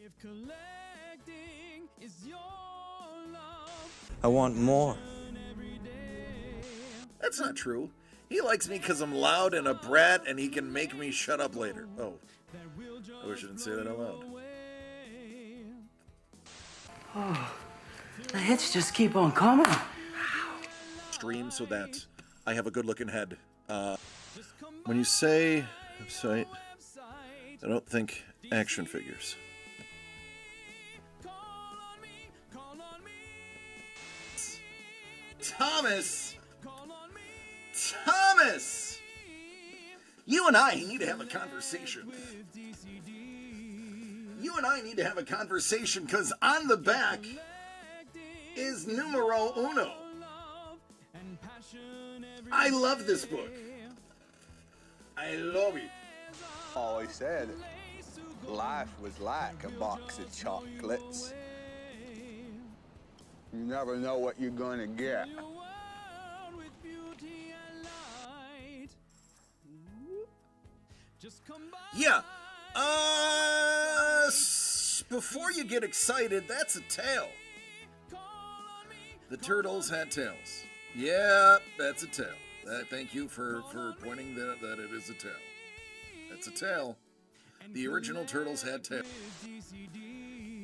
If collecting is your love, I want more. every day. That's not true. He likes me because I'm loud and a brat and he can make me shut up later. Oh, I wish I didn't say that out loud. The hits just keep on coming. Stream so that I have a good looking head. When you say website, I don't think action figures. Thomas! Thomas! You and I need to have a conversation. You and I need to have a conversation because on the back is numero uno. I love this book. I love it. Always said life was like a box of chocolates. You never know what you're gonna get. Yeah. Before you get excited, that's a tail. The turtles had tails. Yeah, that's a tail. Thank you for pointing that it is a tail. That's a tail. The original turtles had tails.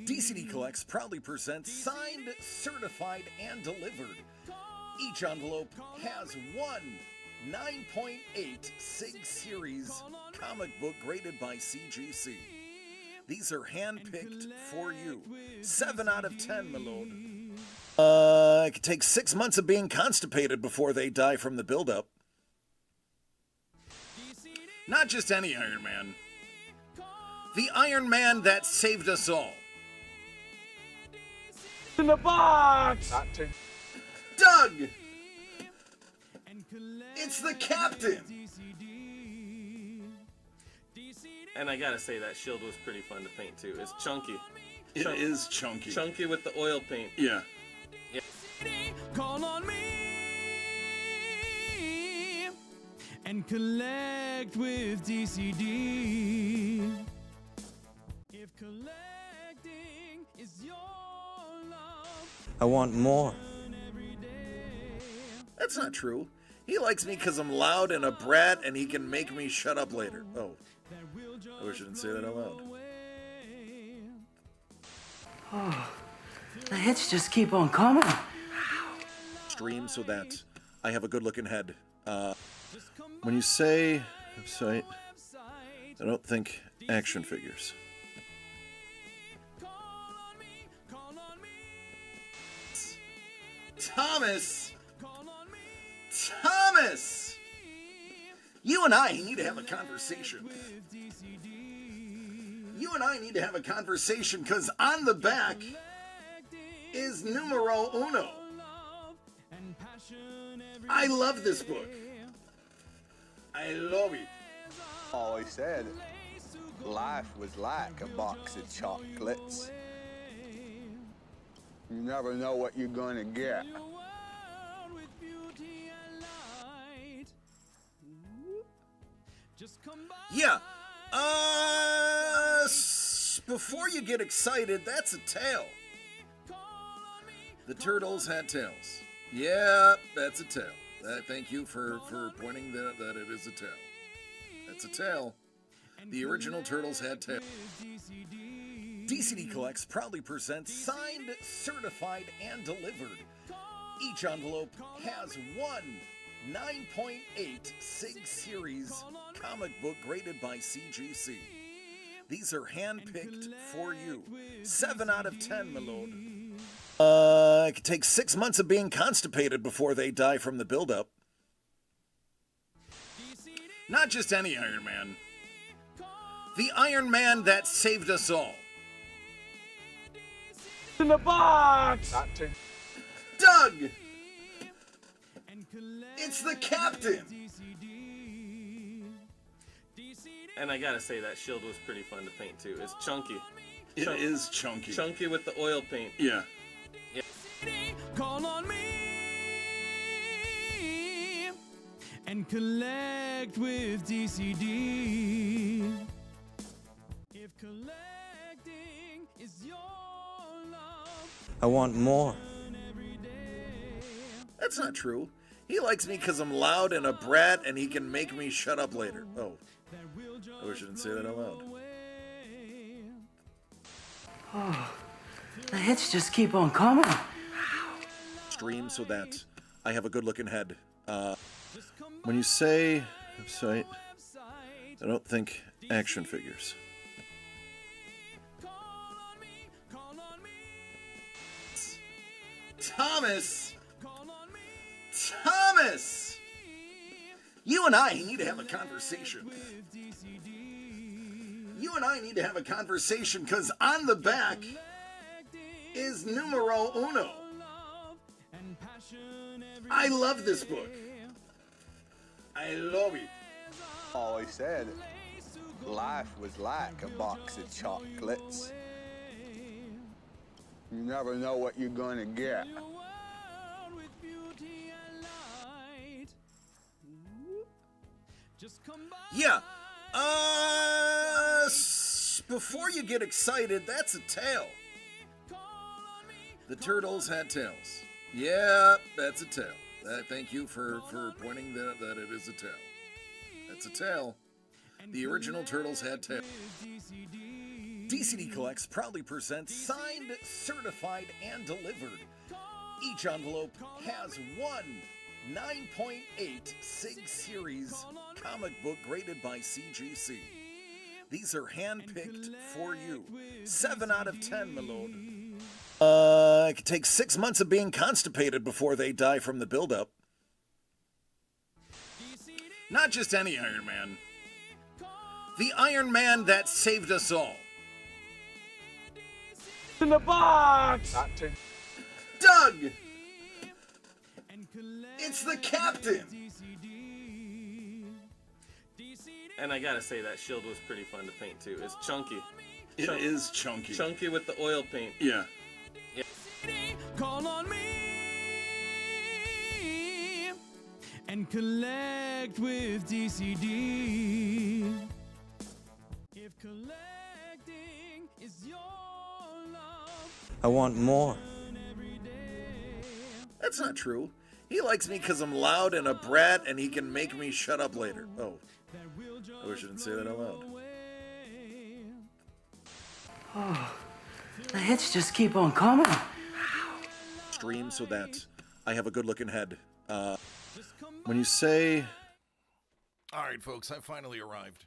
DCD Collects proudly presents signed, certified, and delivered. Each envelope has one 9.8 SIG Series comic book graded by CGC. These are hand-picked for you. 7 out of 10, my lord. It could take 6 months of being constipated before they die from the buildup. Not just any Iron Man. The Iron Man that saved us all. In the box! Doug! It's the Captain! And I gotta say, that shield was pretty fun to paint too. It's chunky. It is chunky. Chunky with the oil paint. Yeah. Call on me and collect with DCD. If collecting is your love, I want more. every day. That's not true. He likes me because I'm loud and a brat and he can make me shut up later. Oh, I wish I didn't say that out loud. The hits just keep on coming. Stream so that I have a good looking head. When you say website, I don't think action figures. Thomas! Thomas! You and I need to have a conversation. You and I need to have a conversation because on the back is numero uno. I love this book. I love it. Always said life was like a box of chocolates. You never know what you're gonna get. Yeah. Before you get excited, that's a tail. The turtles had tails. Yeah, that's a tail. Thank you for pointing that it is a tail. That's a tail. The original turtles had tails. DCD Collects proudly presents signed, certified, and delivered. Each envelope has one 9.8 SIG Series comic book graded by CGC. These are hand-picked for you. 7 out of 10, my lord. It could take 6 months of being constipated before they die from the buildup. Not just any Iron Man. The Iron Man that saved us all. In the box! Doug! It's the Captain! And I gotta say, that shield was pretty fun to paint too. It's chunky. It is chunky. Chunky with the oil paint. Yeah. Call on me and collect with DCD. If collecting I want more. That's not true. He likes me because I'm loud and a brat and he can make me shut up later. Oh, I wish I didn't say that out loud. The hits just keep on coming. Stream so that I have a good looking head. When you say website, I don't think action figures. Thomas! Thomas! You and I need to have a conversation. You and I need to have a conversation because on the back is numero uno. I love this book. I love it. Always said life was like a box of chocolates. You never know what you're gonna get. Yeah. Before you get excited, that's a tail. The turtles had tails. Yeah, that's a tail. Thank you for pointing that it is a tail. That's a tail. The original turtles had tails. DCD Collects proudly presents signed, certified, and delivered. Each envelope has one 9.8 Sig Series comic book graded by CGC. These are hand-picked for you. 7 out of 10, my lord. It could take 6 months of being constipated before they die from the buildup. Not just any Iron Man. The Iron Man that saved us all. In the box! Doug! It's the Captain! And I gotta say, that shield was pretty fun to paint too. It's chunky. It is chunky. Chunky with the oil paint. Yeah. Call on me and collect with DCD. If collecting is your love, I want more. That's not true. He likes me because I'm loud and a brat and he can make me shut up later. Oh, I wish I didn't say that out loud. The hits just keep on coming. Stream so that I have a good looking head. When you say... All right, folks, I finally arrived.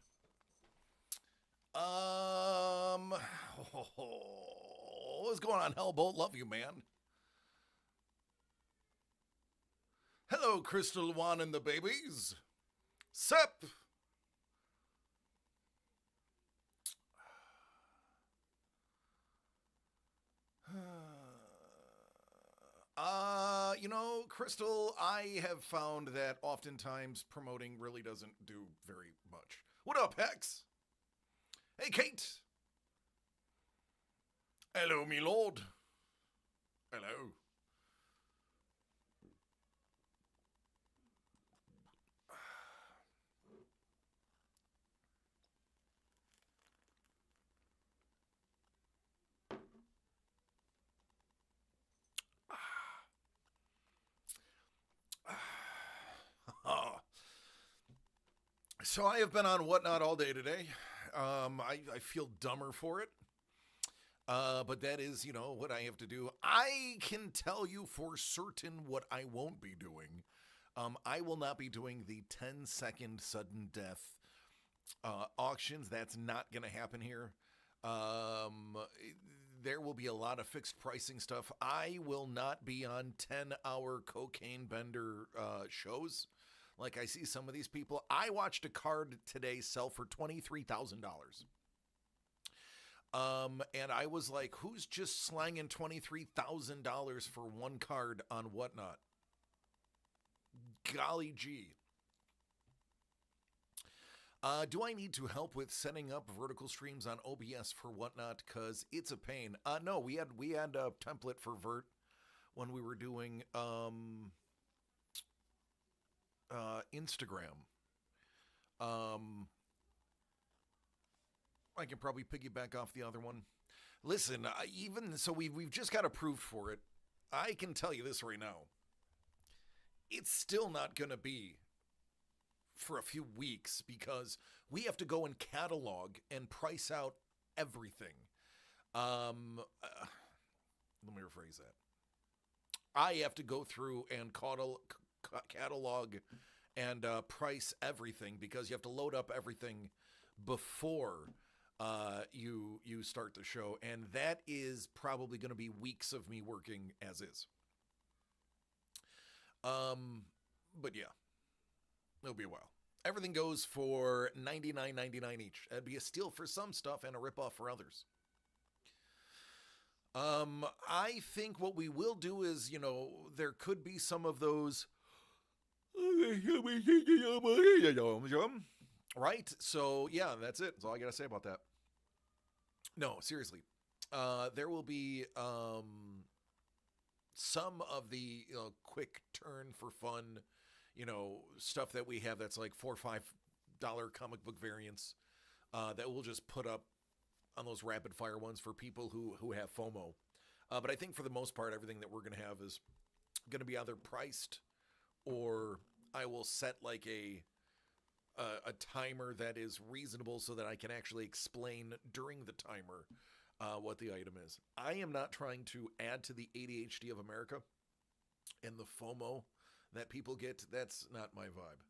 What's going on, Hellbolt? Love you, man. Hello, Crystal One and the babies. Sep. You know, Crystal, I have found that oftentimes promoting really doesn't do very much. What up, Hex? Hey, Kate. Hello, me lord. Hello. So I have been on Whatnot all day today. I feel dumber for it. But that is, you know, what I have to do. I can tell you for certain what I won't be doing. I will not be doing the 10-second sudden death auctions. That's not going to happen here. There will be a lot of fixed pricing stuff. I will not be on 10-hour cocaine bender shows. Like I see some of these people. I watched a card today sell for $23,000. And I was like, who's just slanging $23,000 for one card on Whatnot? Golly gee. Do I need to help with setting up vertical streams on OBS for Whatnot? Because it's a pain. No, we had a template for Vert when we were doing Instagram. I can probably piggyback off the other one. Listen, even so, we've just got approved for it. I can tell you this right now. It's still not going to be for a few weeks because we have to go and catalog and price out everything. Let me rephrase that. I have to go through and catalog and price everything because you have to load up everything before you start the show, and that is probably going to be weeks of me working as is. But yeah, it'll be a while. Everything goes for $99.99 each. That'd be a steal for some stuff and a ripoff for others. I think what we will do is, there could be some of those. Right? So, yeah, that's it. That's all I got to say about that. No, seriously. There will be some of the quick turn for fun, stuff that we have that's like $4 or $5 comic book variants that we'll just put up on those rapid fire ones for people who have FOMO. But I think for the most part, everything that we're going to have is going to be either priced or I will set like a timer that is reasonable so that I can actually explain during the timer what the item is. I am not trying to add to the ADHD of America and the FOMO that people get. That's not my vibe.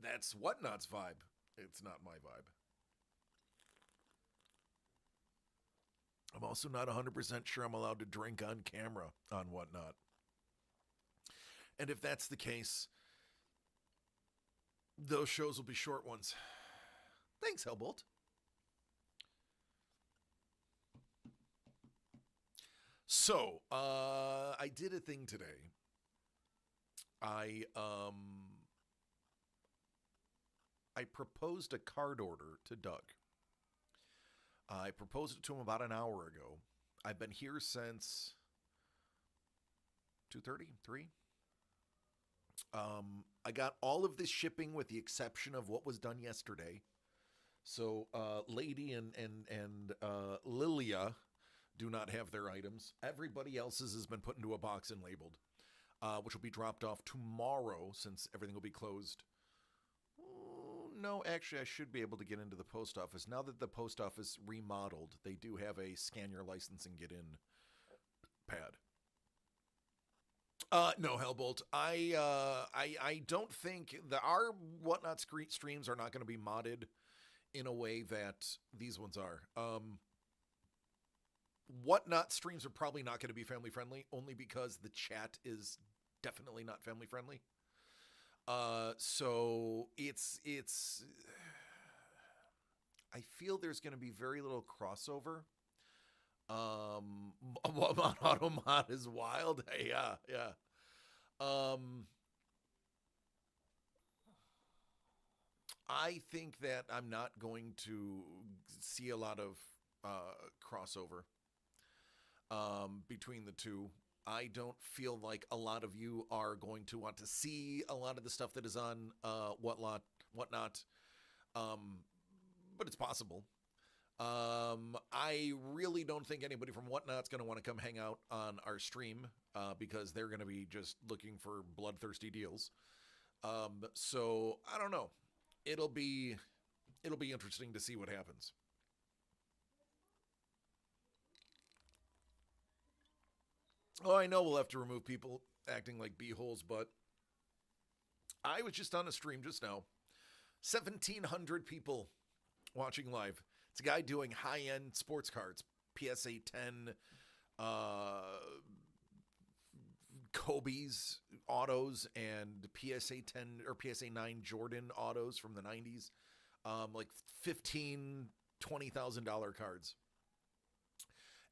That's Whatnot's vibe. It's not my vibe. I'm also not 100% sure I'm allowed to drink on camera on Whatnot. And if that's the case, those shows will be short ones. Thanks, Hellbolt. So, I did a thing today. I proposed a card order to Doug. I proposed it to him about an hour ago. I've been here since 2:30, 3. I got all of this shipping with the exception of what was done yesterday. So, Lady and Lilia do not have their items. Everybody else's has been put into a box and labeled, which will be dropped off tomorrow since everything will be closed. No, actually, I should be able to get into the post office. Now that the post office remodeled, they do have a scan your license and get in pad. No, Hellbolt. I don't think our Whatnot streams are not going to be modded in a way that these ones are. Whatnot streams are probably not going to be family friendly, only because the chat is definitely not family friendly. So it's I feel there's going to be very little crossover. Automod is wild. Yeah. I think that I'm not going to see a lot of crossover between the two. I don't feel like a lot of you are going to want to see a lot of the stuff that is on Whatnot. But it's possible. I really don't think anybody from Whatnot's going to want to come hang out on our stream because they're going to be just looking for bloodthirsty deals. So I don't know. It'll be interesting to see what happens. Oh, I know we'll have to remove people acting like beeholes, but I was just on a stream just now. 1,700 people watching live. It's a guy doing high-end sports cards, PSA 10, Kobe's autos, and PSA 10 or PSA 9 Jordan autos from the 90s, like $15,000, $20,000 cards.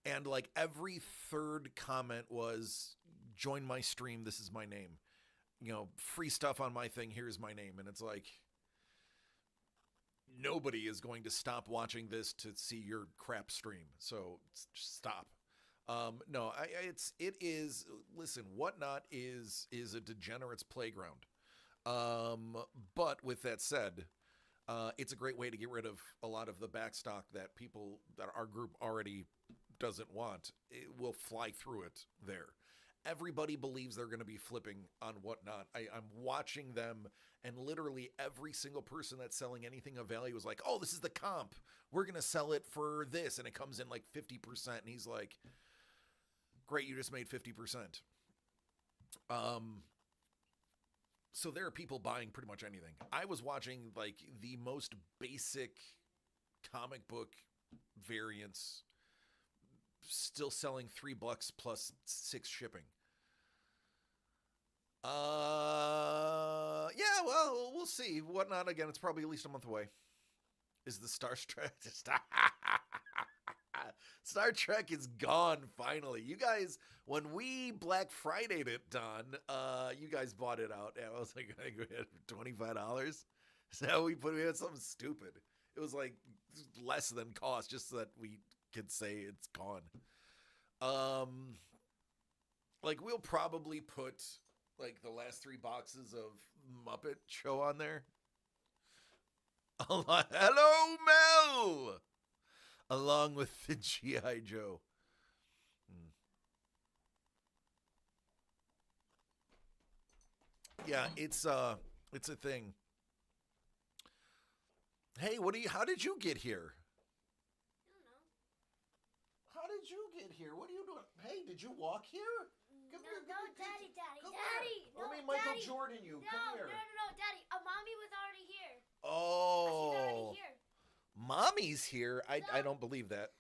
And like every third comment was, join my stream, this is my name. Free stuff on my thing, here's my name. And it's like, nobody is going to stop watching this to see your crap stream. So stop. No, it is, listen, Whatnot is a degenerate's playground. But with that said, it's a great way to get rid of a lot of the backstock that our group already doesn't want, it will fly through it there. Everybody believes they're going to be flipping on whatnot. I'm watching them, and literally every single person that's selling anything of value is like, oh, this is the comp. We're going to sell it for this. And it comes in like 50%. And he's like, great, you just made 50%. So there are people buying pretty much anything. I was watching like the most basic comic book variants still selling $3 plus 6 shipping. Yeah, well, we'll see. Whatnot, again, it's probably at least a month away. Is the Star Trek Star Trek is gone finally. You guys, when we Black Friday'd it, Don, you guys bought it out. And I was like, I go ahead for $25. So we had something stupid. It was like less than cost, just so that we could say it's gone. Like we'll probably put like the last 3 boxes of Muppet Show on there. Hello, Mel! Along with the G.I. Joe. Yeah, it's a thing. Hey, how did you get here? I don't know. How did you get here? What are you doing? Hey, did you walk here? Come No, here, no, Daddy, Come Daddy. here. Let No, me Michael Daddy. Jordan you. No, Come here. no, Daddy. Mommy was already here. She's Oh. already here. Mommy's here. I don't believe that.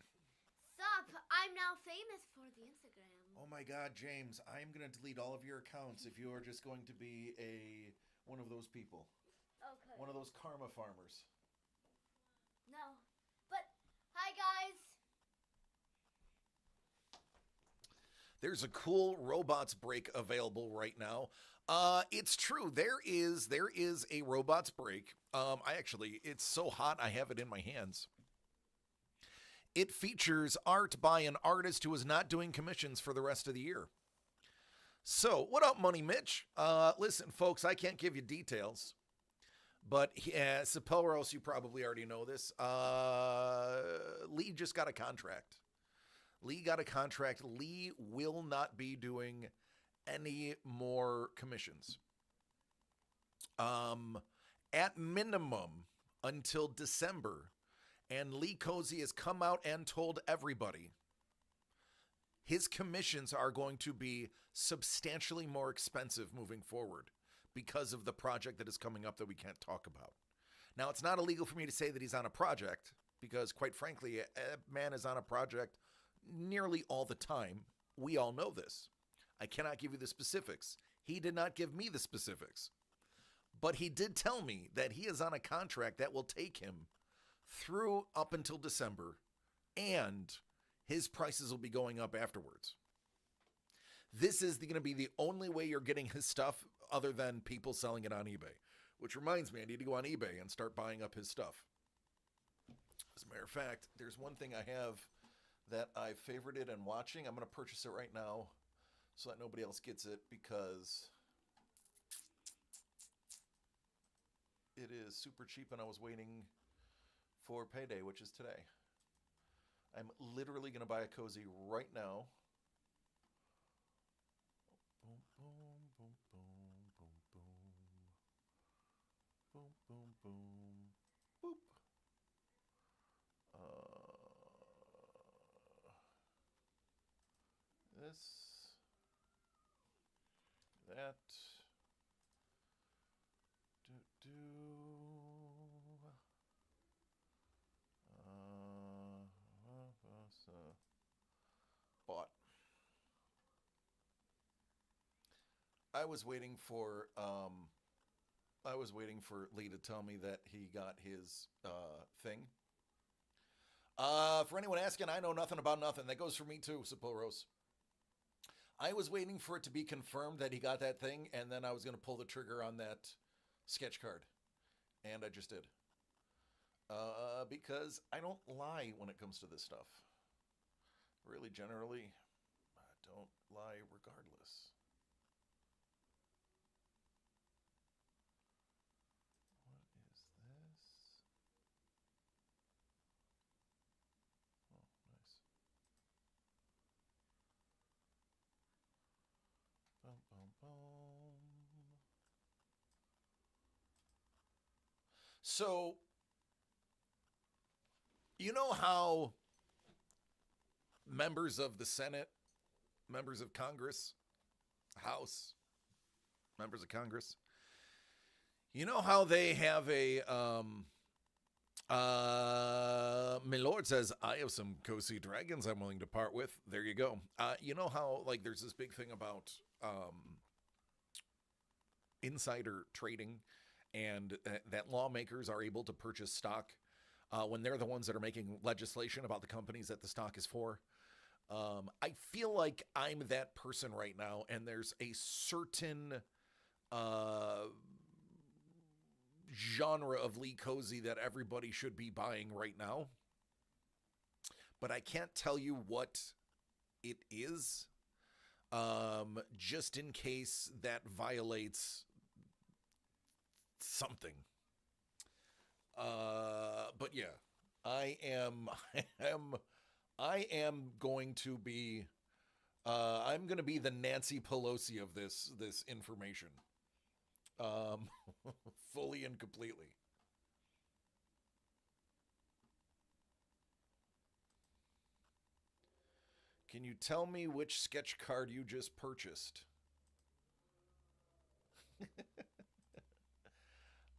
Sup, I'm now famous for the Instagram. Oh my God, James, I'm gonna delete all of your accounts if you are just going to be one of those people. Okay. One of those karma farmers. No. But, hi guys. There's a cool robots break available right now. It's true. There is a robots break. It's so hot I have it in my hands. It features art by an artist who is not doing commissions for the rest of the year. So, what up, Money Mitch? Listen, folks, I can't give you details, but Sapelros, you probably already know this. Lee just got a contract. Lee will not be doing any more commissions. At minimum until December. And Lee Cozy has come out and told everybody his commissions are going to be substantially more expensive moving forward because of the project that is coming up that we can't talk about. Now, it's not illegal for me to say that he's on a project because, quite frankly, a man is on a project nearly all the time. We all know this. I cannot give you the specifics. He did not give me the specifics. But he did tell me that he is on a contract that will take him through up until December, and his prices will be going up afterwards. This is going to be the only way you're getting his stuff other than people selling it on eBay. Which reminds me, I need to go on eBay and start buying up his stuff. As a matter of fact, there's one thing I have that I've favorited and watching. I'm going to purchase it right now so that nobody else gets it because it is super cheap and I was waiting for payday, which is today. I'm literally going to buy a cozy right now. Boom, boom, boom, boom, boom, boom. Boom, boom, boom. Boop. This. That. Bought. I was waiting for Lee to tell me that he got his thing. For anyone asking, I know nothing about nothing. That goes for me too, Saporos. I was waiting for it to be confirmed that he got that thing, and then I was going to pull the trigger on that sketch card. And I just did. Because I don't lie when it comes to this stuff. Really, generally, I don't lie regardless. What is this? Oh, nice. So, you know how members of the Senate, members of Congress, House, members of Congress, you know how they have a, my lord says, I have some cozy dragons I'm willing to part with. There you go. You know how, like, there's this big thing about insider trading, and that lawmakers are able to purchase stock when they're the ones that are making legislation about the companies that the stock is for. I feel like I'm that person right now, and there's a certain genre of Lee Cozy that everybody should be buying right now. But I can't tell you what it is, just in case that violates something. But yeah, I am going to be, I'm going to be the Nancy Pelosi of this information, fully and completely. Can you tell me which sketch card you just purchased?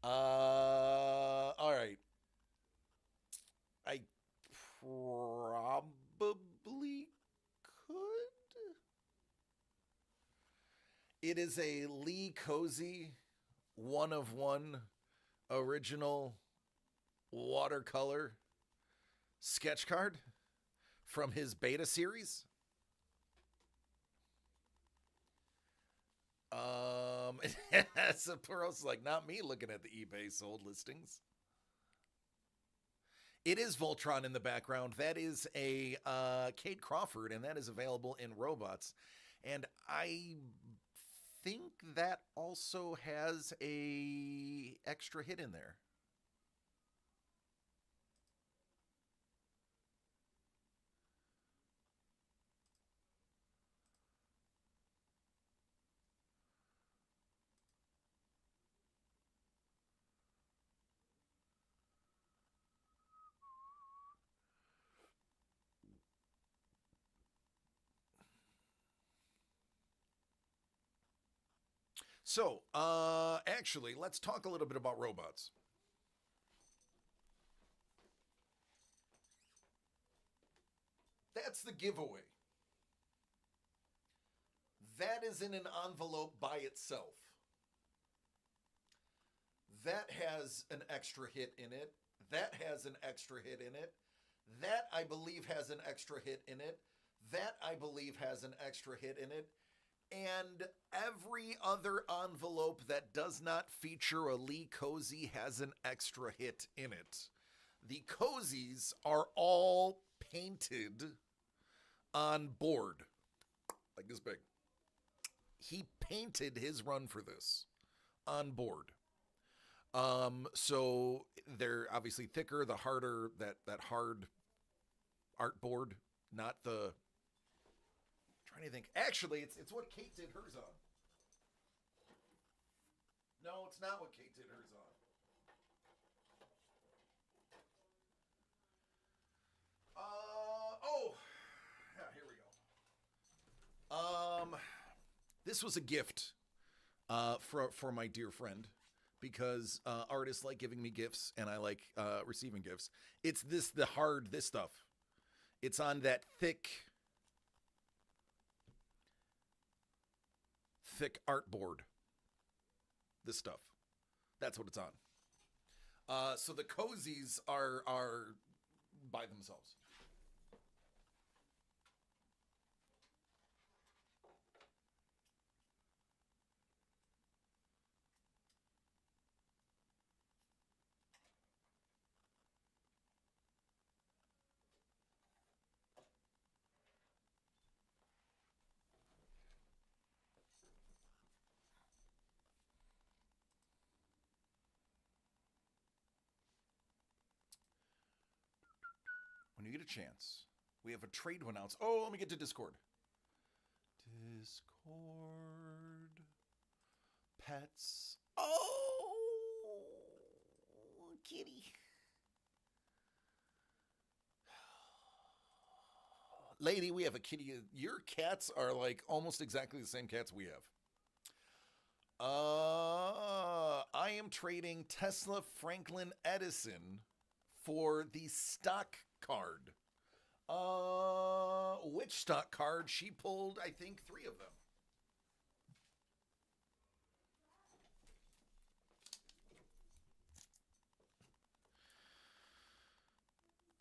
All right. I probably could. It is a Lee Cozy 1-of-1 original watercolor sketch card from his beta series. Sapuro's like, not me looking at the eBay sold listings. It is Voltron in the background. That is a Kate Crawford, and that is available in Robots. And I think that also has a extra hit in there. So, actually, let's talk a little bit about robots. That's the giveaway. That is in an envelope by itself. That has an extra hit in it. That has an extra hit in it. That, I believe, has an extra hit in it. That, I believe, has an extra hit in it. And every other envelope that does not feature a Lee Cozy has an extra hit in it. The Cozies are all painted on board, like this big. He painted his run for this on board. So they're obviously thicker, the harder, that hard art board, not the... Trying to think. Actually, it's what Kate did hers on. No, it's not what Kate did hers on. Oh, yeah, here we go. This was a gift for my dear friend, because artists like giving me gifts and I like receiving gifts. It's this stuff. It's on that thick artboard. This stuff. That's what it's on. So the Cozies are by themselves. When you get a chance, we have a trade to announce. Oh, let me get to Discord. Discord. pets. Oh, kitty. Lady, we have a kitty. Your cats are like almost exactly the same cats we have. I am trading Tesla Franklin Edison for the stock card. Which stock card? She pulled, I think, 3 of them.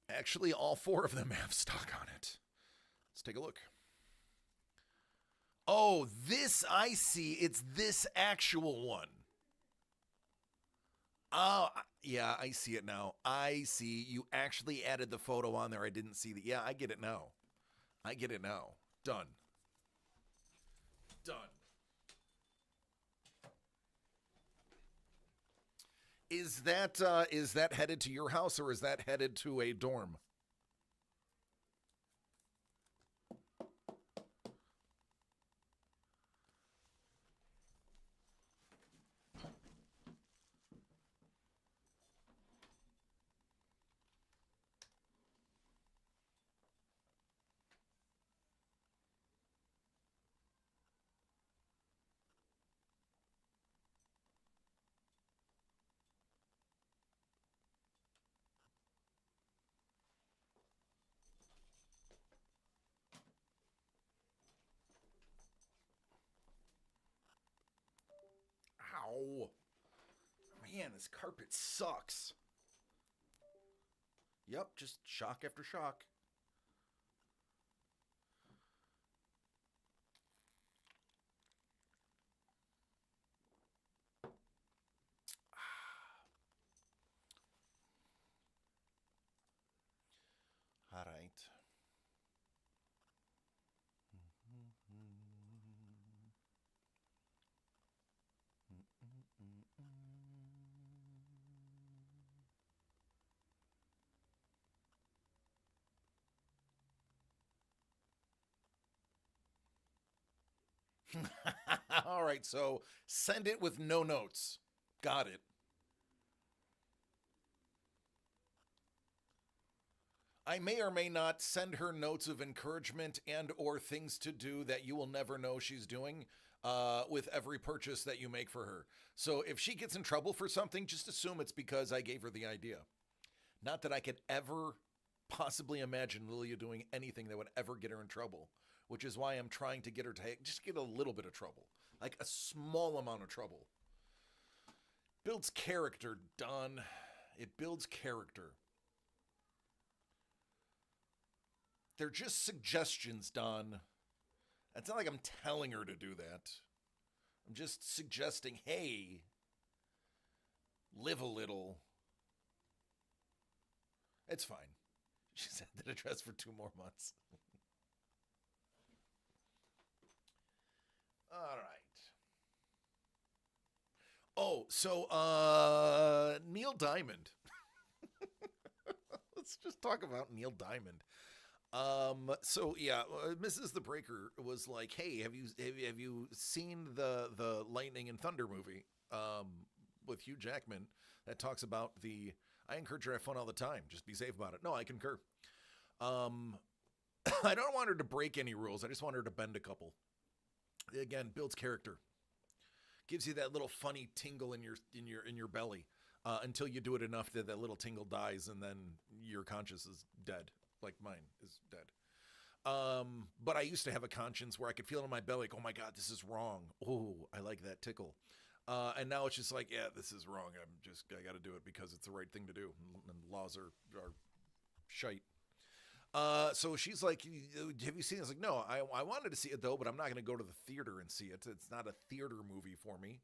Actually, all 4 of them have stock on it. Let's take a look. Oh, this I see. It's this actual one. Oh, yeah, I see it now. I see. You actually added the photo on there. I didn't see the. Yeah, I get it now. I get it now. Done. Done. Is that headed to your house or is that headed to a dorm? Ow. Man, this carpet sucks. Yep, just shock after shock. All right. All right, so send it with no notes. Got it. I may or may not send her notes of encouragement and or things to do that you will never know she's doing with every purchase that you make for her. So if she gets in trouble for something, just assume it's because I gave her the idea. Not that I could ever possibly imagine Lilia doing anything that would ever get her in trouble, which is why I'm trying to get her to just get a little bit of trouble, like a small amount of trouble. Builds character, Don. It builds character. They're just suggestions, Don. It's not like I'm telling her to do that. I'm just suggesting, hey, live a little. It's fine. She said that address for 2 more months. All right. Oh, so Neil Diamond. Let's just talk about Neil Diamond. So yeah, Mrs. the Breaker was like, "Hey, have you seen the Lightning and Thunder movie with Hugh Jackman that talks about the I encourage her to have fun all the time. Just be safe about it." No, I concur. I don't want her to break any rules. I just want her to bend a couple. Again, builds character. Gives you that little funny tingle in your belly until you do it enough that that little tingle dies and then your conscience is dead. Like mine is dead. But I used to have a conscience where I could feel it in my belly, like, oh my God, this is wrong. Oh, I like that tickle. And now it's just like, yeah, this is wrong. I got to do it because it's the right thing to do. And laws are shite. So she's like, have you seen it? I was like, no, I wanted to see it though, but I'm not going to go to the theater and see it. It's not a theater movie for me.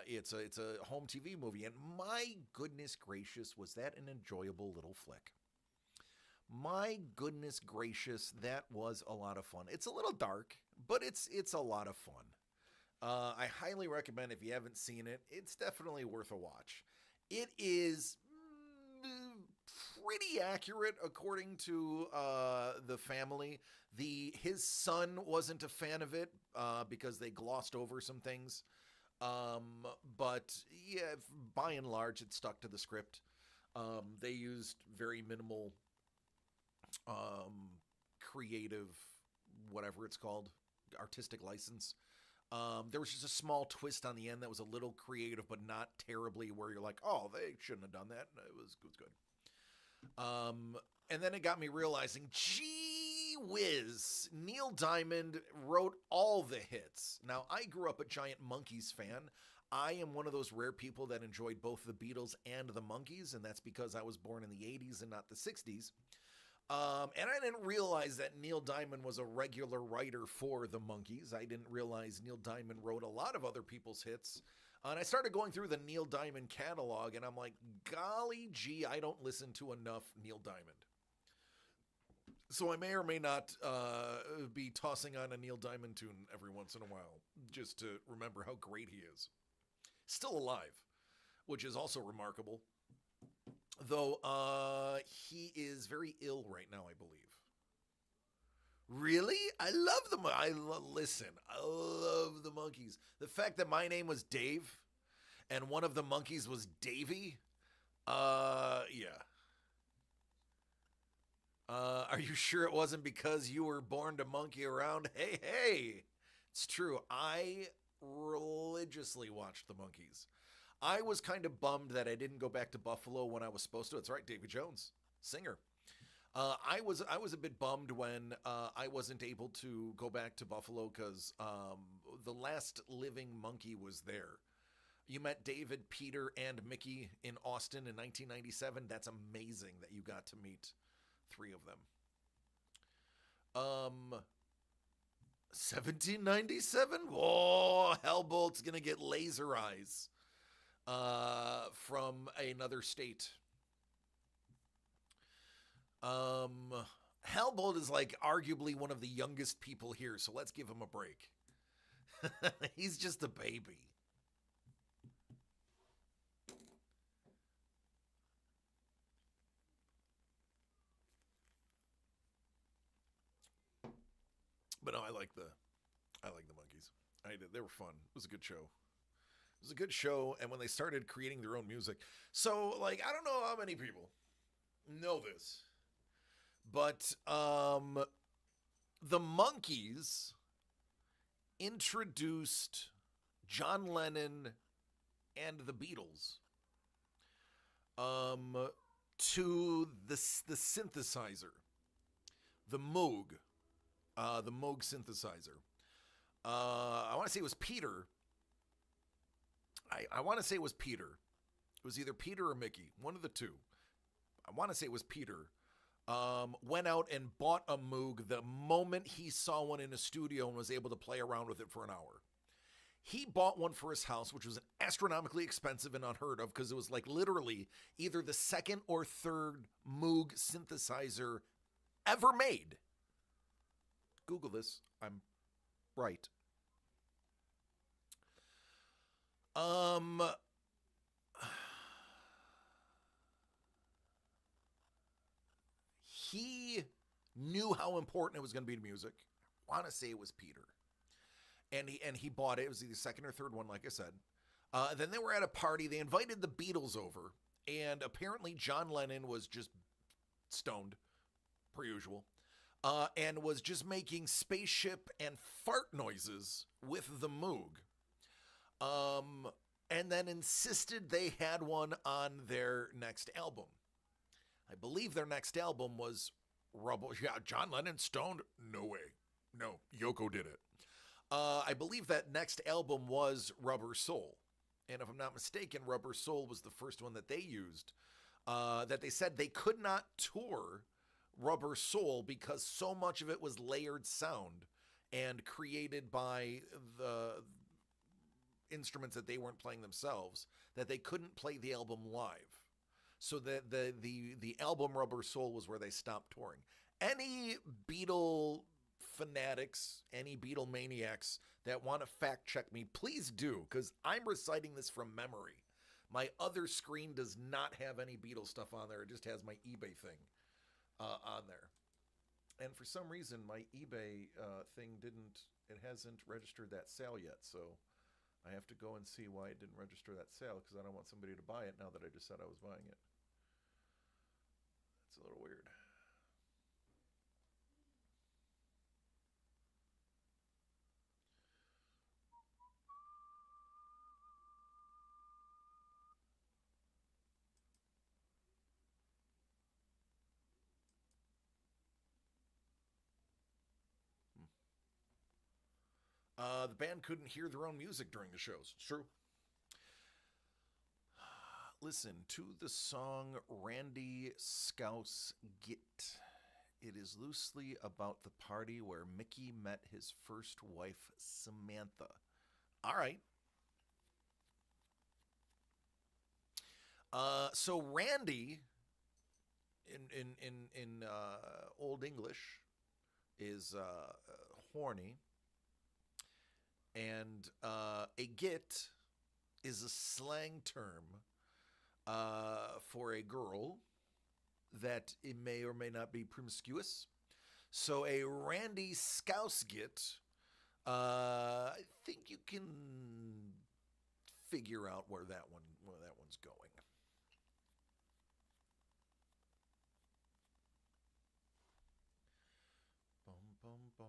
It's a home TV movie. And my goodness gracious, was that an enjoyable little flick. My goodness gracious, that was a lot of fun. It's a little dark, but it's a lot of fun. I highly recommend if you haven't seen it, it's definitely worth a watch. It is pretty accurate according to the family. His son wasn't a fan of it because they glossed over some things. But yeah, by and large, it stuck to the script. They used very minimal creative, whatever it's called, artistic license. There was just a small twist on the end that was a little creative, but not terribly where you're like, oh, they shouldn't have done that. It was good. And then it got me realizing, gee whiz, Neil Diamond wrote all the hits. Now, I grew up a giant Monkees fan. I am one of those rare people that enjoyed both the Beatles and the Monkees, and that's because I was born in the 80s and not the 60s. And I didn't realize that Neil Diamond was a regular writer for the Monkees. I didn't realize Neil Diamond wrote a lot of other people's hits. And I started going through the Neil Diamond catalog, and I'm like, golly gee, I don't listen to enough Neil Diamond. So I may or may not be tossing on a Neil Diamond tune every once in a while, just to remember how great he is. Still alive, which is also remarkable. Though he is very ill right now, I believe. Really? I love them. Listen, I love the Monkees. The fact that my name was Dave and one of the Monkees was Davy, yeah. Are you sure it wasn't because you were born to monkey around? Hey, it's true. I religiously watched the Monkees. I was kind of bummed that I didn't go back to Buffalo when I was supposed to. That's right, Davy Jones, singer. I was a bit bummed when I wasn't able to go back to Buffalo because the last living monkey was there. You met David, Peter, and Mickey in Austin in 1997. That's amazing that you got to meet 3 of them. 1797? Oh, Hellbolt's gonna get laser eyes from another state. Hellbolt is like arguably one of the youngest people here, so let's give him a break. He's just a baby. But no, I like the Monkees. I did. They were fun. It was a good show. It was a good show, and when they started creating their own music. So, like, I don't know how many people know this, but the Monkees introduced John Lennon and the Beatles to the synthesizer, the Moog. The Moog synthesizer. I want to say it was Peter. I want to say it was Peter. It was either Peter or Mickey, one of the two. I want to say it was Peter. Went out and bought a Moog the moment he saw one in a studio and was able to play around with it for an hour. He bought one for his house, which was astronomically expensive and unheard of because it was like literally either the second or third Moog synthesizer ever made. Google this. I'm right. He knew how important it was going to be to music. I want to say it was Peter. And he bought it. It was either second or third one, like I said. Then they were at a party. They invited the Beatles over. And apparently John Lennon was just stoned, per usual. And was just making spaceship and fart noises with the Moog. And then insisted they had one on their next album. I believe their next album was Rubble. Yeah, John Lennon stoned? No way. No, Yoko did it. I believe that next album was Rubber Soul. And if I'm not mistaken, Rubber Soul was the first one that they used. That they said they could not tour Rubber Soul because so much of it was layered sound and created by the instruments that they weren't playing themselves that they couldn't play the album live. So that the album Rubber Soul was where they stopped touring. Any Beatle fanatics, any Beatle maniacs that want to fact check me, please do, because I'm reciting this from memory. My other screen does not have any Beatle stuff on there. It just has my eBay thing on there. And for some reason, my eBay thing it hasn't registered that sale yet. So I have to go and see why it didn't register that sale because I don't want somebody to buy it now that I just said I was buying it. That's a little weird. The band couldn't hear their own music during the shows. It's true. Listen to the song Randy Scouse Git. It is loosely about the party where Mickey met his first wife, Samantha. All right. So Randy, in Old English, is horny. And a git is a slang term for a girl that it may or may not be promiscuous. So a Randy Scouse git, I think you can figure out where that one's going. Bum bum bum.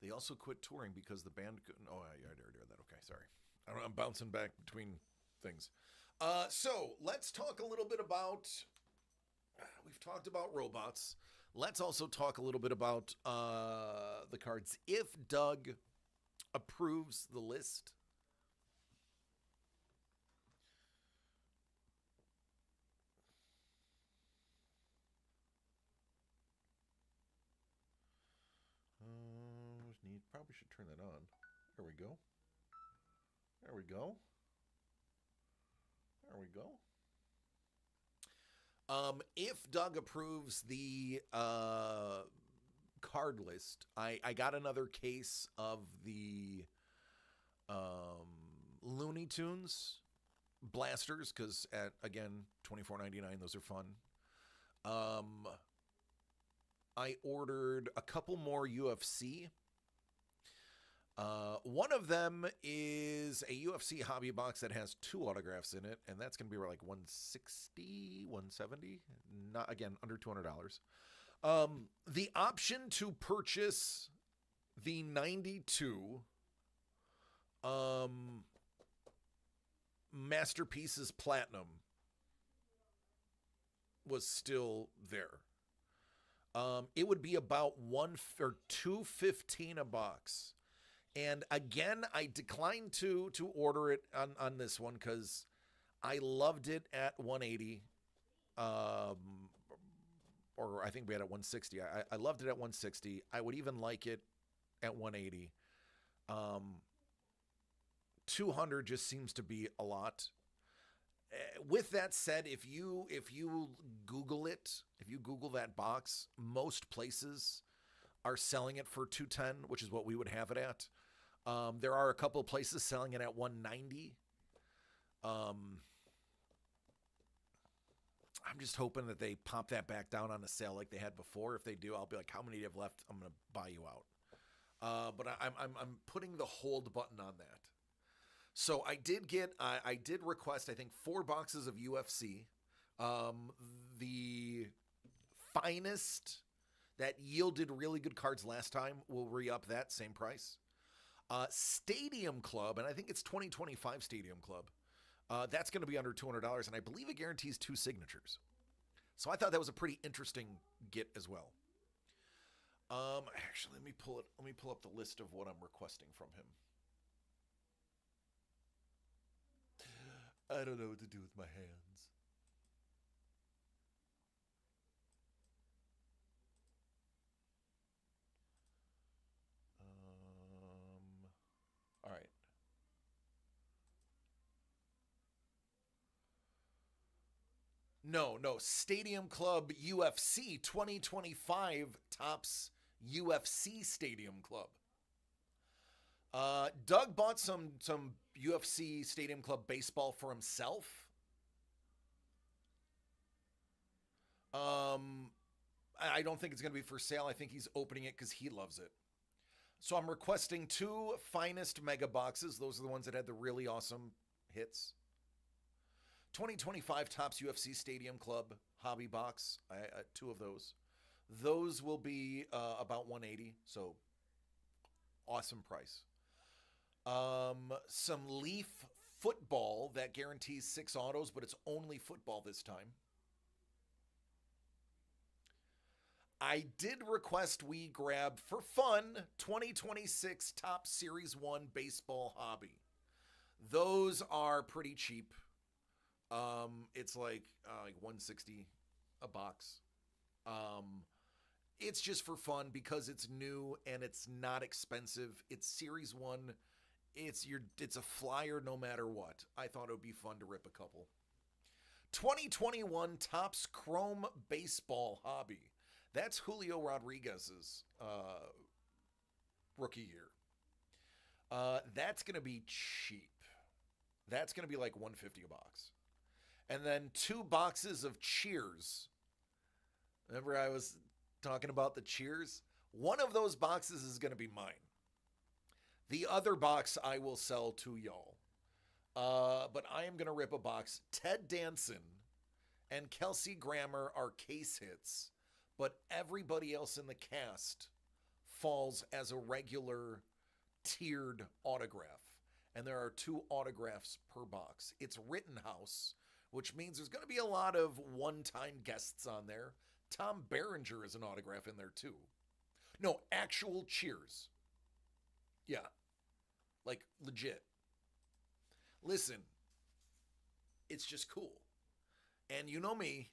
They also quit touring because the band couldn't. Oh, I already heard that. Okay, sorry. I'm bouncing back between things. So let's talk a little bit about. We've talked about robots. Let's also talk a little bit about the cards. If Doug approves the list. Probably should turn that on. There we go. There we go. There we go. If Doug approves the card list, I got another case of the Looney Tunes blasters because at again $24.99, those are fun. I ordered a couple more UFC. One of them is a UFC hobby box that has 2 autographs in it, and that's going to be like $160, $170, not again under $200. The option to purchase the 92 Masterpieces Platinum was still there. It would be about $215 a box. And again, I declined to order it on this one because I loved it at $180. Or I think we had it at $160. I loved it at $160. I would even like it at $180. $200 just seems to be a lot. With that said, if you Google it, if you Google that box, most places are selling it for $210, which is what we would have it at. There are a couple of places selling it at $190. I'm just hoping that they pop that back down on a sale like they had before. If they do, I'll be like, how many do you have left? I'm going to buy you out. But I'm putting the hold button on that. So I did request, I think, 4 boxes of UFC. The finest that yielded really good cards last time will re-up that same price. Stadium Club, and I think it's 2025 Stadium Club. That's going to be under $200, and I believe it guarantees 2 signatures. So I thought that was a pretty interesting get as well. Actually, let me pull up the list of what I'm requesting from him. I don't know what to do with my hands. All right. No. Stadium Club UFC 2025 Topps UFC Stadium Club. Doug bought some UFC Stadium Club baseball for himself. I don't think it's going to be for sale. I think he's opening it because he loves it. So I'm requesting 2 finest mega boxes. Those are the ones that had the really awesome hits. 2025 Topps UFC Stadium Club hobby box. 2 of those. Those will be about $180. So awesome price. Some Leaf football that guarantees 6 autos, but it's only football this time. I did request we grab, for fun, 2026 Topps Series 1 baseball hobby. Those are pretty cheap. It's like $160 a box. It's just for fun because it's new and it's not expensive. It's Series 1. It's a flyer no matter what. I thought it would be fun to rip a couple. 2021 Topps Chrome baseball hobby. That's Julio Rodriguez's rookie year. That's going to be cheap. That's going to be like $150 a box. And then 2 boxes of Cheers. Remember I was talking about the Cheers? One of those boxes is going to be mine. The other box I will sell to y'all. But I am going to rip a box. Ted Danson and Kelsey Grammer are case hits. But everybody else in the cast falls as a regular tiered autograph. And there are 2 autographs per box. It's Rittenhouse, which means there's going to be a lot of one-time guests on there. Tom Berenger is an autograph in there too. No, actual Cheers. Yeah. Like legit. Listen, it's just cool. And you know me,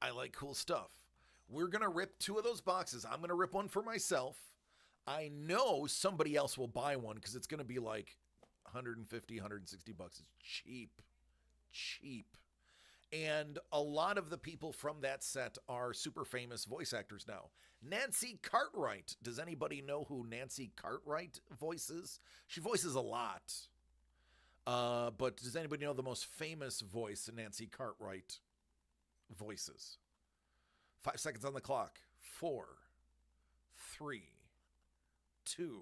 I like cool stuff. We're going to rip 2 of those boxes. I'm going to rip one for myself. I know somebody else will buy one because it's going to be like 150, 160 bucks. It's cheap. Cheap. And a lot of the people from that set are super famous voice actors now. Nancy Cartwright. Does anybody know who Nancy Cartwright voices? She voices a lot. But does anybody know the most famous voice Nancy Cartwright voices? 5 seconds on the clock. 4, 3, 2,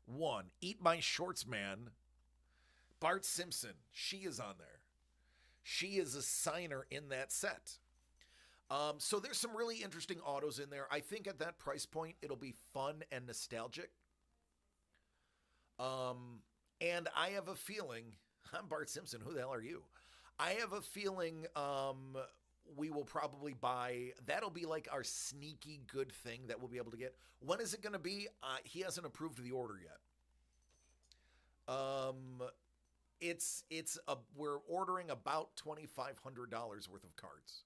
1. Eat my shorts, man. Bart Simpson. She is on there. She is a signer in that set. So there's some really interesting autos in there. I think at that price point, it'll be fun and nostalgic. And I have a feeling, I'm Bart Simpson. Who the hell are you? I have a feeling we will probably buy, that'll be like our sneaky good thing that we'll be able to get. When is it going to be? He hasn't approved the order yet. We're ordering about $2,500 worth of cards.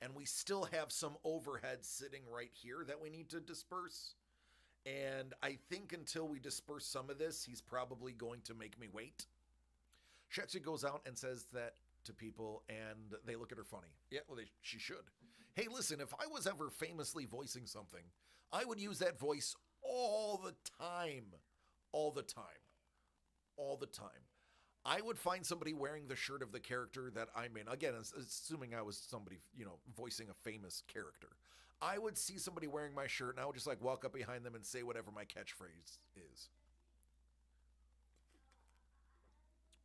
And we still have some overhead sitting right here that we need to disperse. And I think until we disperse some of this, he's probably going to make me wait. She actually goes out and says that to people, and they look at her funny. Yeah, well, she should. Hey, listen, if I was ever famously voicing something, I would use that voice all the time. All the time. All the time. I would find somebody wearing the shirt of the character that I'm in. Again, assuming I was somebody, voicing a famous character. I would see somebody wearing my shirt, and I would just walk up behind them and say whatever my catchphrase is.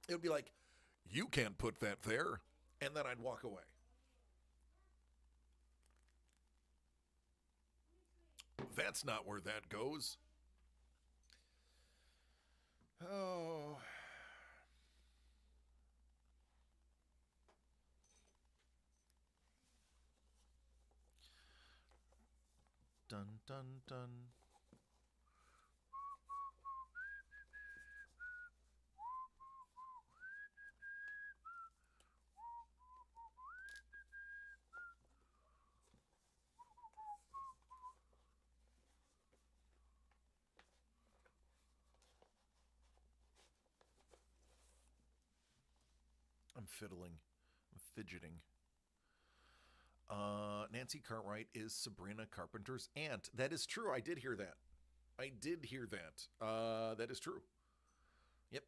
It would be like, "You can't put that there," and then I'd walk away. That's not where that goes. Oh. Dun, dun, dun. I'm fiddling. I'm fidgeting. Nancy Cartwright is Sabrina Carpenter's aunt. That is true. I did hear that. That is true. Yep.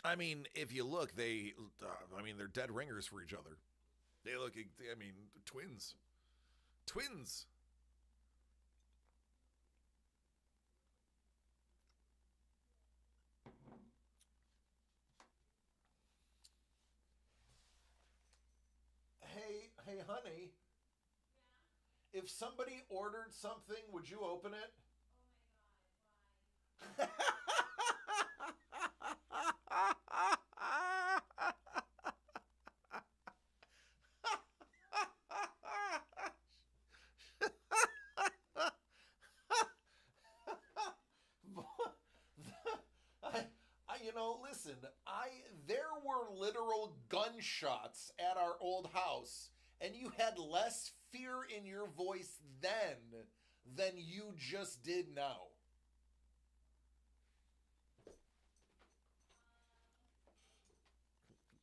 I mean, if you look, they're dead ringers for each other. They look, twins. Twins. Hey, honey. Yeah? If somebody ordered something, would you open it? Oh my God, why? Listen, there were literal gunshots at our old house, and you had less fear in your voice then than you just did now.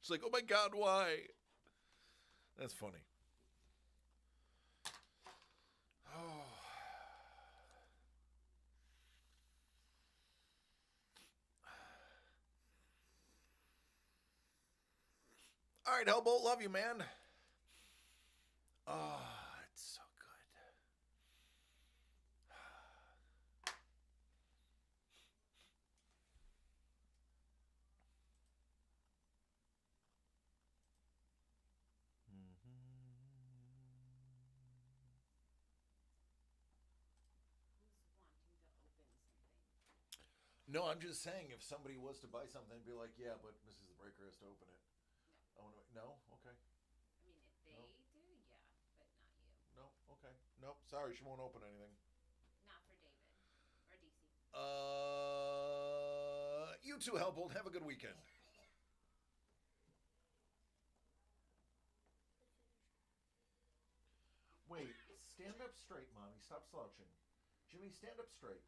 It's like, oh my God, why? That's funny. Oh. All right, Hellbolt, love you, man. Oh, it's so good. No, I'm just saying, if somebody was to buy something, be like, yeah, but Mrs. the Breaker has to open it. No. Okay. I mean, if they do, yeah, but not you. No. Okay. Nope. Sorry, she won't open anything. Not for David or DC. You too, Hellbolt. Have a good weekend. Wait. Stand up straight, Mommy. Stop slouching. Jimmy, stand up straight.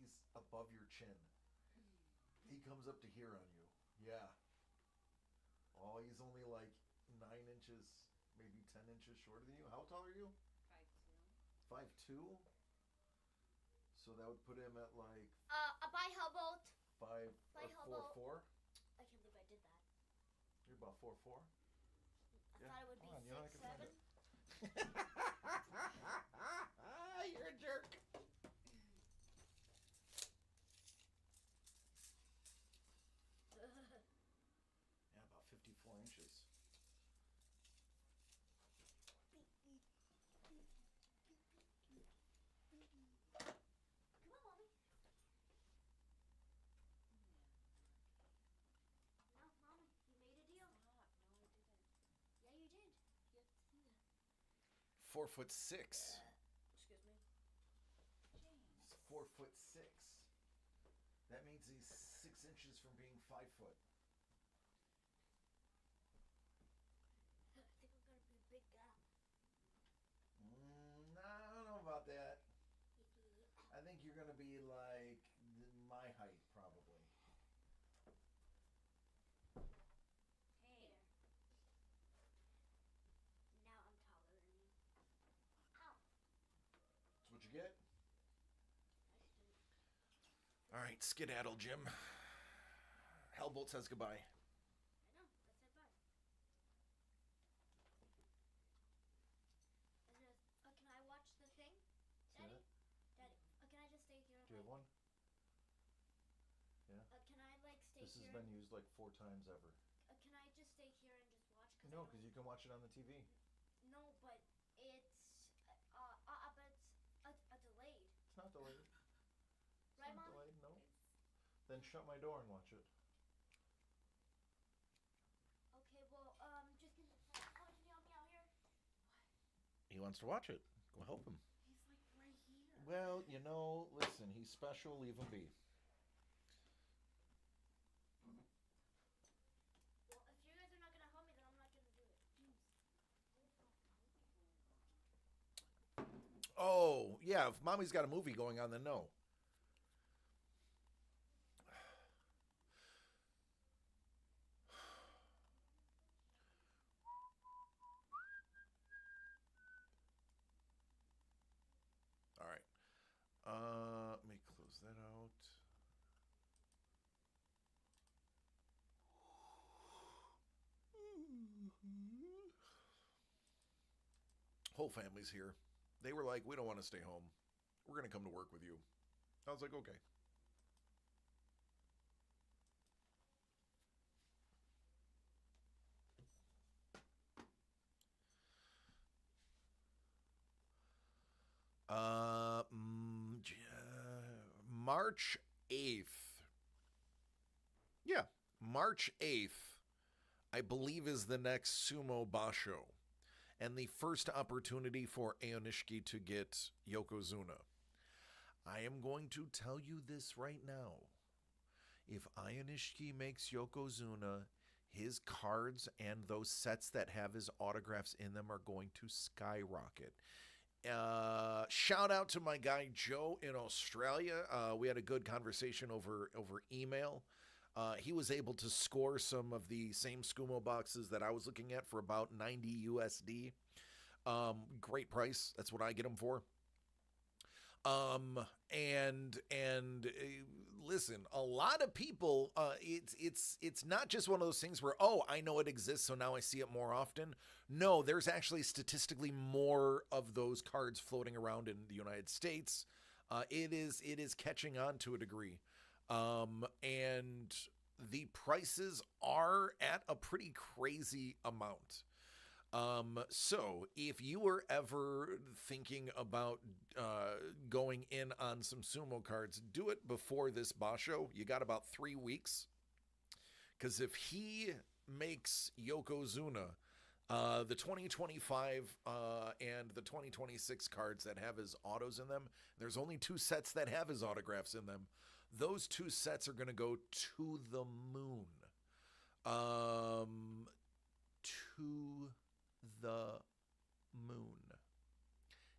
He's above your chin. He comes up to here on you. Yeah. Oh, he's only like 9 inches, maybe 10 inches shorter than you. How tall are you? 5'2". 5'2"? So that would put him at like Bye, Hellbolt. 4'4". I can't believe I did that. You're about 4'4". I thought it would be Hold on, 6'7". I can find it. You're a jerk. Yeah, about 54 inches. Come on, Mommy. No, Mommy, you made a deal. No, I didn't. Yeah, you did. You have to see that. 4'6". Excuse me. He's 4'6". That means he's 6 inches from being 5 foot. I think I'm gonna be a big gap. I don't know about that. I think you're gonna be like my height, probably. Hey. Now I'm taller than you. Ow. That's what you get. All right, skedaddle, Jim. Hellbolt says goodbye. I know. I said bye. Can I watch the thing, Daddy? Daddy, can I just stay here? Do you have one? Yeah. Can I like stay This has here? been used like 4 times ever. Can I just stay here and just watch? No, because you can watch it on the TV. No, but it's a delayed. It's not delayed. Right, It's not Mom? delayed, no. Then shut my door and watch it. Okay, well, just give me. Oh, can you help me out here? He wants to watch it. Go help him. He's like right here. Well, listen, he's special. Leave him be. Well, if you guys are not gonna help me, then I'm not gonna do it. Oh, yeah, if Mommy's got a movie going on, then no. Whole family's here. They were like, we don't want to stay home. We're going to come to work with you. I was like, okay. March 8th. Yeah, March 8th, I believe, is the next Sumo Basho. And the first opportunity for Aonishiki to get Yokozuna. I am going to tell you this right now. If Aonishiki makes Yokozuna, his cards and those sets that have his autographs in them are going to skyrocket. Shout out to my guy Joe in Australia. We had a good conversation over email. He was able to score some of the same Skumo boxes that I was looking at for about 90 USD. Great price. That's what I get them for. Listen, a lot of people, it's not just one of those things where, oh, I know it exists, so now I see it more often. No, there's actually statistically more of those cards floating around in the United States. It is catching on to a degree. And the prices are at a pretty crazy amount. So if you were ever thinking about going in on some sumo cards, do it before this Basho. You got about 3 weeks. Because if he makes Yokozuna, the 2025 and the 2026 cards that have his autos in them, there's only 2 sets that have his autographs in them. Those 2 sets are going to go to the moon. To the moon.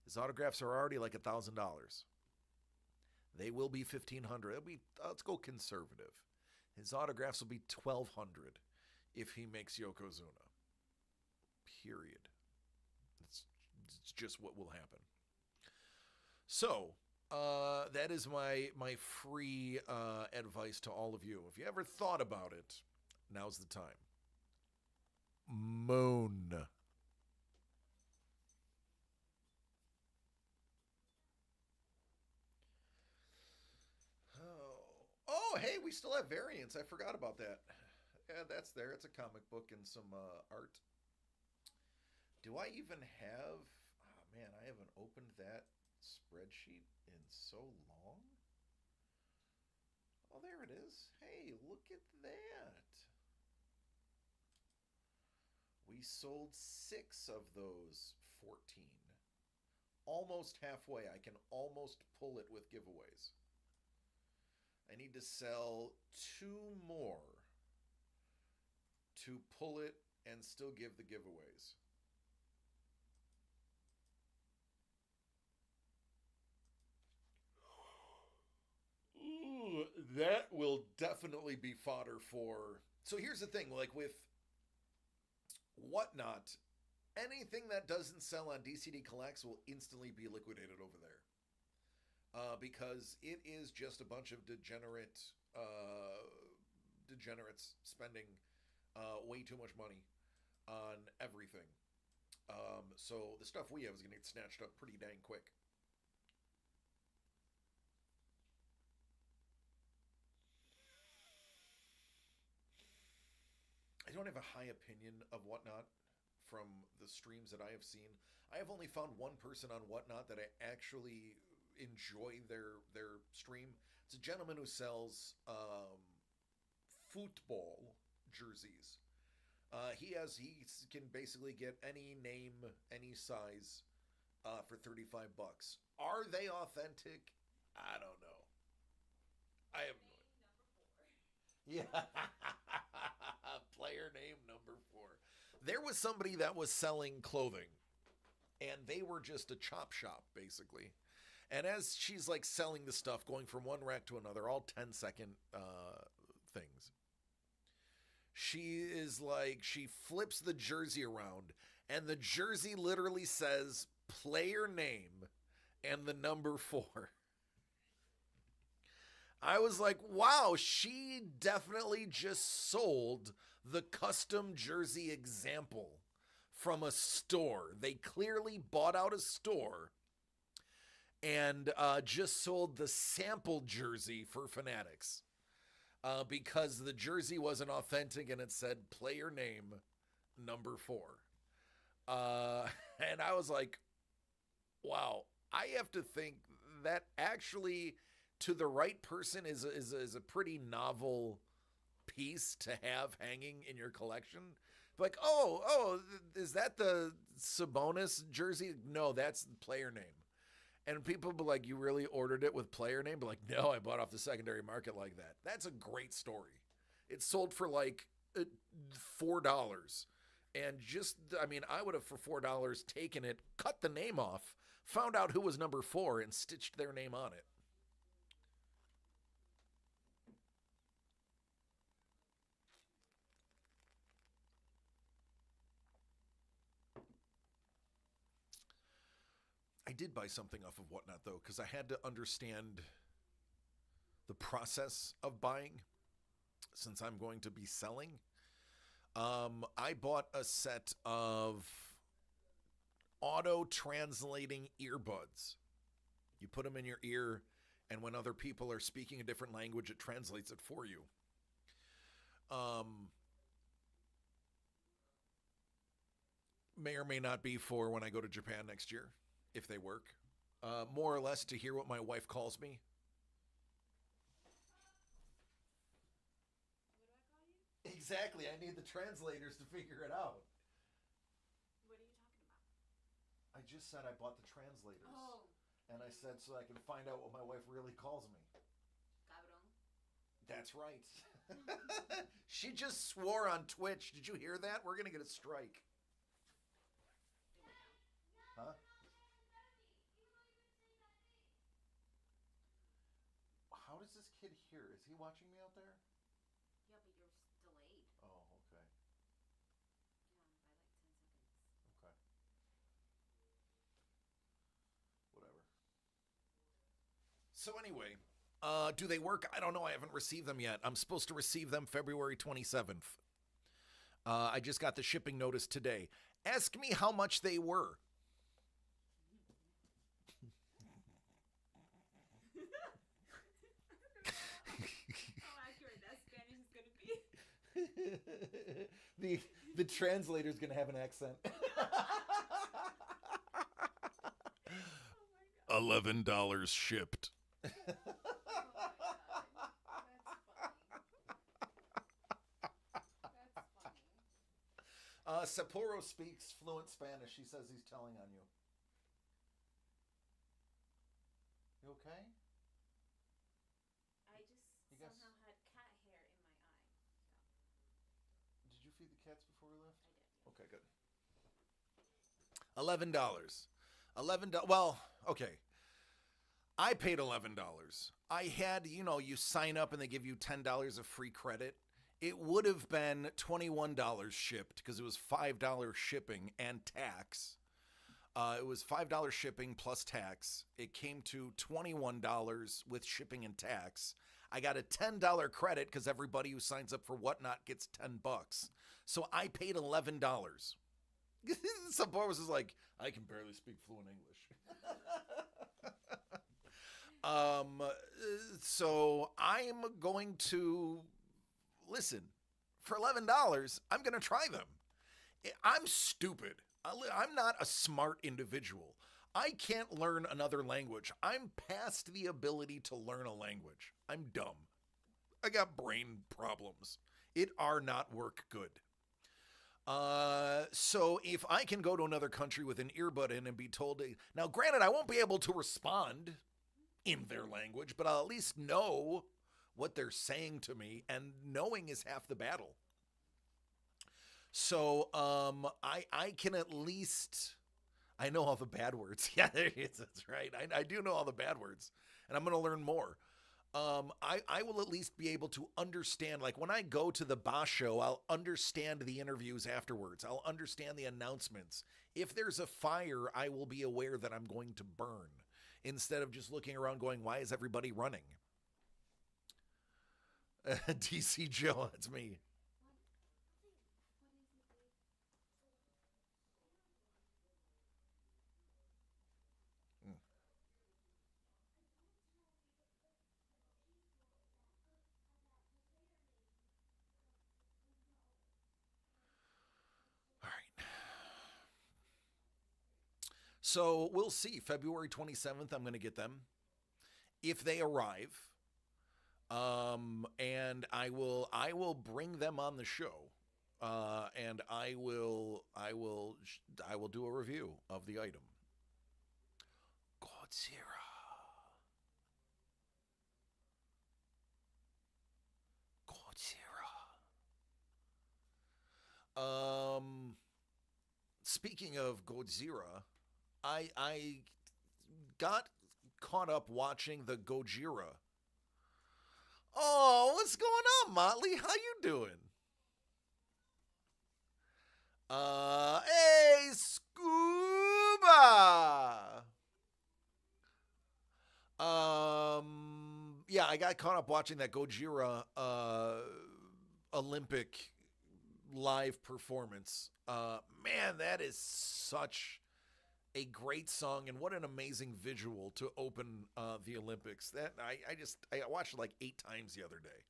His autographs are already like $1,000. They will be $1,500. It'll be, let's go conservative. His autographs will be $1,200 if he makes Yokozuna. Period. It's just what will happen. So, that is my free advice to all of you. If you ever thought about it, now's the time. Moon. Oh, hey, we still have variants. I forgot about that. Yeah, that's there. It's a comic book and some art. Do I even have... Oh, man, I haven't opened that spreadsheet in so long. Oh, there it is. Hey, look at that. We sold 6 of those 14. Almost halfway. I can almost pull it with giveaways. I need to sell 2 more to pull it and still give the giveaways. Ooh, that will definitely be fodder for... So here's the thing, like with Whatnot, anything that doesn't sell on DCD Collects will instantly be liquidated over there. Because it is just a bunch of degenerates spending way too much money on everything. So the stuff we have is going to get snatched up pretty dang quick. I don't have a high opinion of Whatnot from the streams that I have seen. I have only found one person on Whatnot that I actually enjoy their stream. It's a gentleman who sells football jerseys. He can basically get any name, any size for $35. Are they authentic? I don't know. I have no idea. Yeah. Player name number 4. There was somebody that was selling clothing, and they were just a chop shop, basically. And as she's like selling the stuff, going from one rack to another, all 10-second things, she is like, she flips the jersey around, and the jersey literally says player name and the number 4. I was like, wow, she definitely just sold the custom jersey example from a store. They clearly bought out a store and just sold the sample jersey for Fanatics because the jersey wasn't authentic and it said player name number 4. And I was like, wow, I have to think that actually to the right person is a pretty novel piece to have hanging in your collection. Like, is that the Sabonis jersey? No, that's the player name. And people be like, you really ordered it with player name? But like, no, I bought off the secondary market like that. That's a great story. It sold for like $4. And just, I mean, I would have for $4 taken it, cut the name off, found out who was number 4, and stitched their name on it. I did buy something off of Whatnot, though, because I had to understand the process of buying since I'm going to be selling. I bought a set of auto-translating earbuds. You put them in your ear, and when other people are speaking a different language, it translates it for you. May or may not be for when I go to Japan next year, if they work. More or less to hear what my wife calls me. Exactly. I need the translators to figure it out. What are you talking about? I just said I bought the translators. Oh. And I said so I can find out what my wife really calls me. Cabrón. That's right. She just swore on Twitch. Did you hear that? We're going to get a strike. Huh? How does this kid hear? Is he watching me out there? Yeah, but you're delayed. Oh, okay. Yeah, by like 10 seconds. Okay. Whatever. So anyway, do they work? I don't know. I haven't received them yet. I'm supposed to receive them February 27th. I just got the shipping notice today. Ask me how much they were. How accurate that Spanish is gonna be. The translator's gonna have an accent. $11 shipped. Oh my god. That's funny. Sapporo speaks fluent Spanish. He says he's telling on you. You okay? I just You guys- somehow had cat hair in my eye. Did you feed the cats before we left? I did. Okay, good. $11. $11. Well, okay. I paid $11. I had, you sign up and they give you $10 of free credit. It would have been $21 shipped because it was $5 shipping and tax. It was $5 shipping plus tax. It came to $21 with shipping and tax. I got a $10 credit because everybody who signs up for Whatnot gets $10. So I paid $11. Sapporo was just like, I can barely speak fluent English. So I'm going to listen. For $11, I'm going to try them. I'm stupid. I'm not a smart individual. I can't learn another language. I'm past the ability to learn a language. I'm dumb. I got brain problems. It are not work good. So if I can go to another country with an earbud in and be told, now granted, I won't be able to respond in their language, but I'll at least know what they're saying to me, and knowing is half the battle. So I can at least, I know all the bad words. Yeah, there it is. That's right. I do know all the bad words, and I'm going to learn more. I will at least be able to understand, like when I go to the Boss show, I'll understand the interviews afterwards. I'll understand the announcements. If there's a fire, I will be aware that I'm going to burn instead of just looking around going, why is everybody running? DC Joe, that's me. All right. So we'll see. February 27th, I'm going to get them. If they arrive, and I will bring them on the show, and I will do a review of the item. Godzilla. Speaking of Godzilla, I got caught up watching the Gojira. Oh, what's going on, Motley? How you doing? Hey, Scuba. Yeah, I got caught up watching that Gojira Olympic live performance. Man, that is such a great song, and what an amazing visual to open the Olympics. That I watched it like 8 times the other day.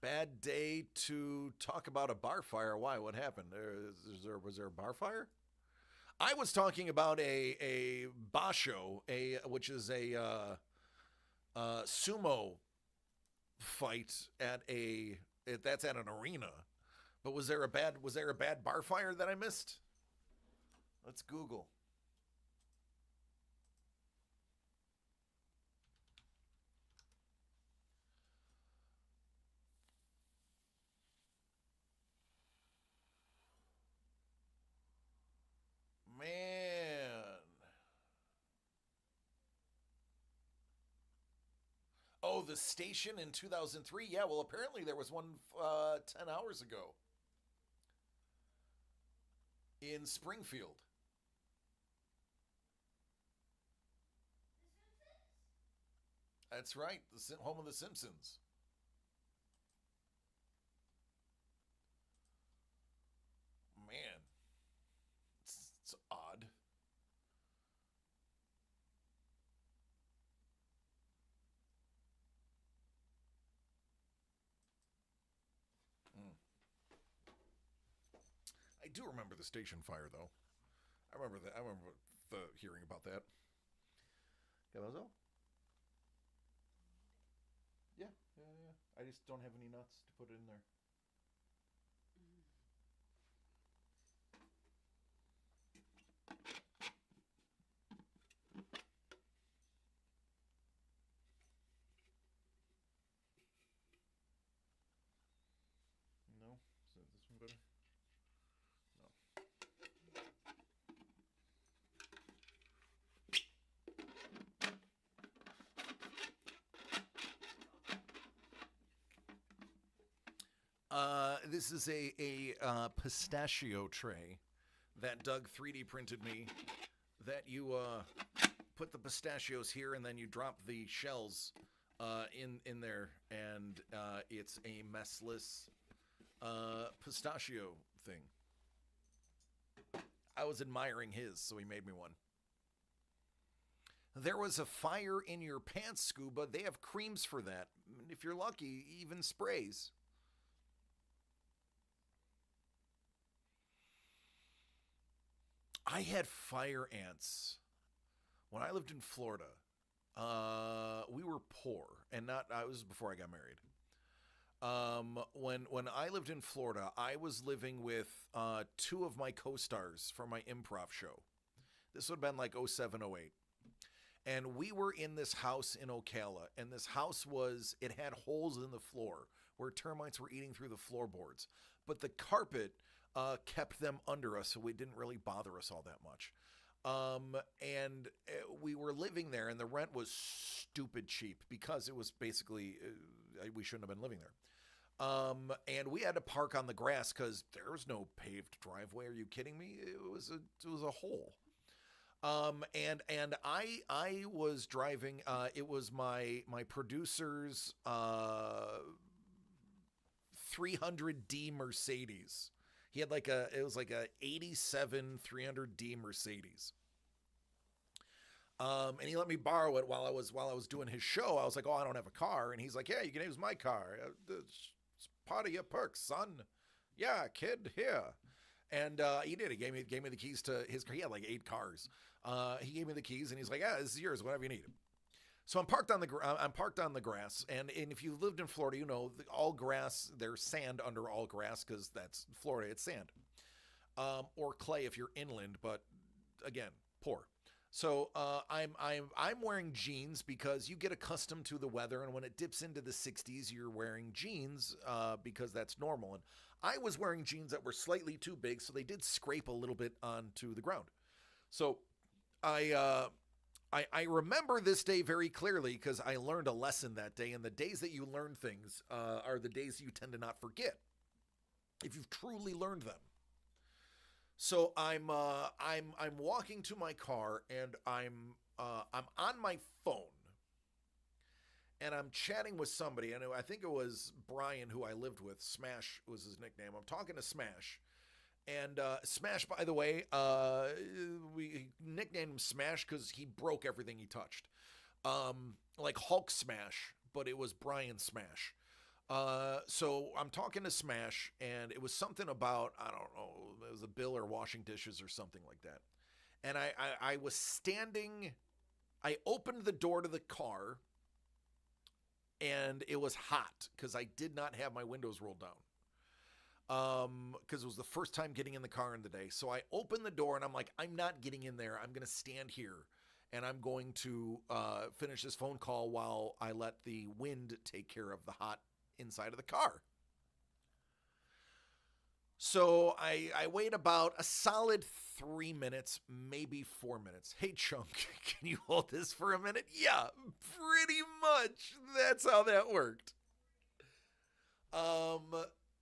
Bad day to talk about a bar fire. Why? What happened? Was there a bar fire? I was talking about a basho, which is a sumo fight that's at an arena. But was there a bad bar fire that I missed? Let's Google. Man. Oh, the station in 2003? Yeah, well, apparently there was one 10 hours ago in Springfield. That's right, the home of the Simpsons. Man, it's odd. I do remember the station fire, though. I remember that. I remember hearing about that. Gallozo? Yeah. I just don't have any nuts to put it in there. No? Is this one better? This is a pistachio tray that Doug 3D printed me. That you put the pistachios here, and then you drop the shells in there, and it's a messless pistachio thing. I was admiring his, so he made me one. There was a fire in your pants, Scuba. They have creams for that. If you're lucky, even sprays. I had fire ants when I lived in Florida. We were poor, and I was before I got married. When I lived in Florida, I was living with 2 of my co-stars for my improv show. This would have been like 07, 08. And we were in this house in Ocala, and this house it had holes in the floor where termites were eating through the floorboards. But the carpet kept them under us, so it didn't really bother us all that much. And we were living there, and the rent was stupid cheap because it was basically, we shouldn't have been living there. And we had to park on the grass because there was no paved driveway. Are you kidding me? It was a hole. And I was driving. It was my producer's 300D Mercedes. He had it was like a 87 300D Mercedes. And he let me borrow it while I was doing his show. I was like, "Oh, I don't have a car," and he's like, "Yeah, you can use my car. It's part of your perks, son. Yeah, kid, here." And he did. He gave me the keys to his car. He had like 8 cars. He gave me the keys, and he's like, "Yeah, this is yours. Whatever you need." So I'm parked on the grass, and if you've lived in Florida, you know all grass. There's sand under all grass because that's Florida. It's sand, or clay if you're inland. But again, poor. So I'm wearing jeans because you get accustomed to the weather, and when it dips into the 60s, you're wearing jeans because that's normal. And I was wearing jeans that were slightly too big, so they did scrape a little bit onto the ground. So I remember this day very clearly because I learned a lesson that day, and the days that you learn things are the days you tend to not forget if you've truly learned them. So I'm walking to my car, and I'm on my phone, and I'm chatting with somebody, and I think it was Brian, who I lived with. Smash was his nickname. I'm talking to Smash. And Smash, by the way, we nicknamed him Smash because he broke everything he touched. Like Hulk Smash, but it was Brian Smash. So I'm talking to Smash, and it was something about, I don't know, it was a bill or washing dishes or something like that. And I was standing, I opened the door to the car, and it was hot because I did not have my windows rolled down. Because it was the first time getting in the car in the day. So I opened the door, and I'm like, I'm not getting in there. I'm going to stand here, and I'm going to finish this phone call while I let the wind take care of the hot inside of the car. So I wait about a solid 3 minutes, maybe 4 minutes. Hey, Chunk, can you hold this for a minute? Yeah, pretty much. That's how that worked.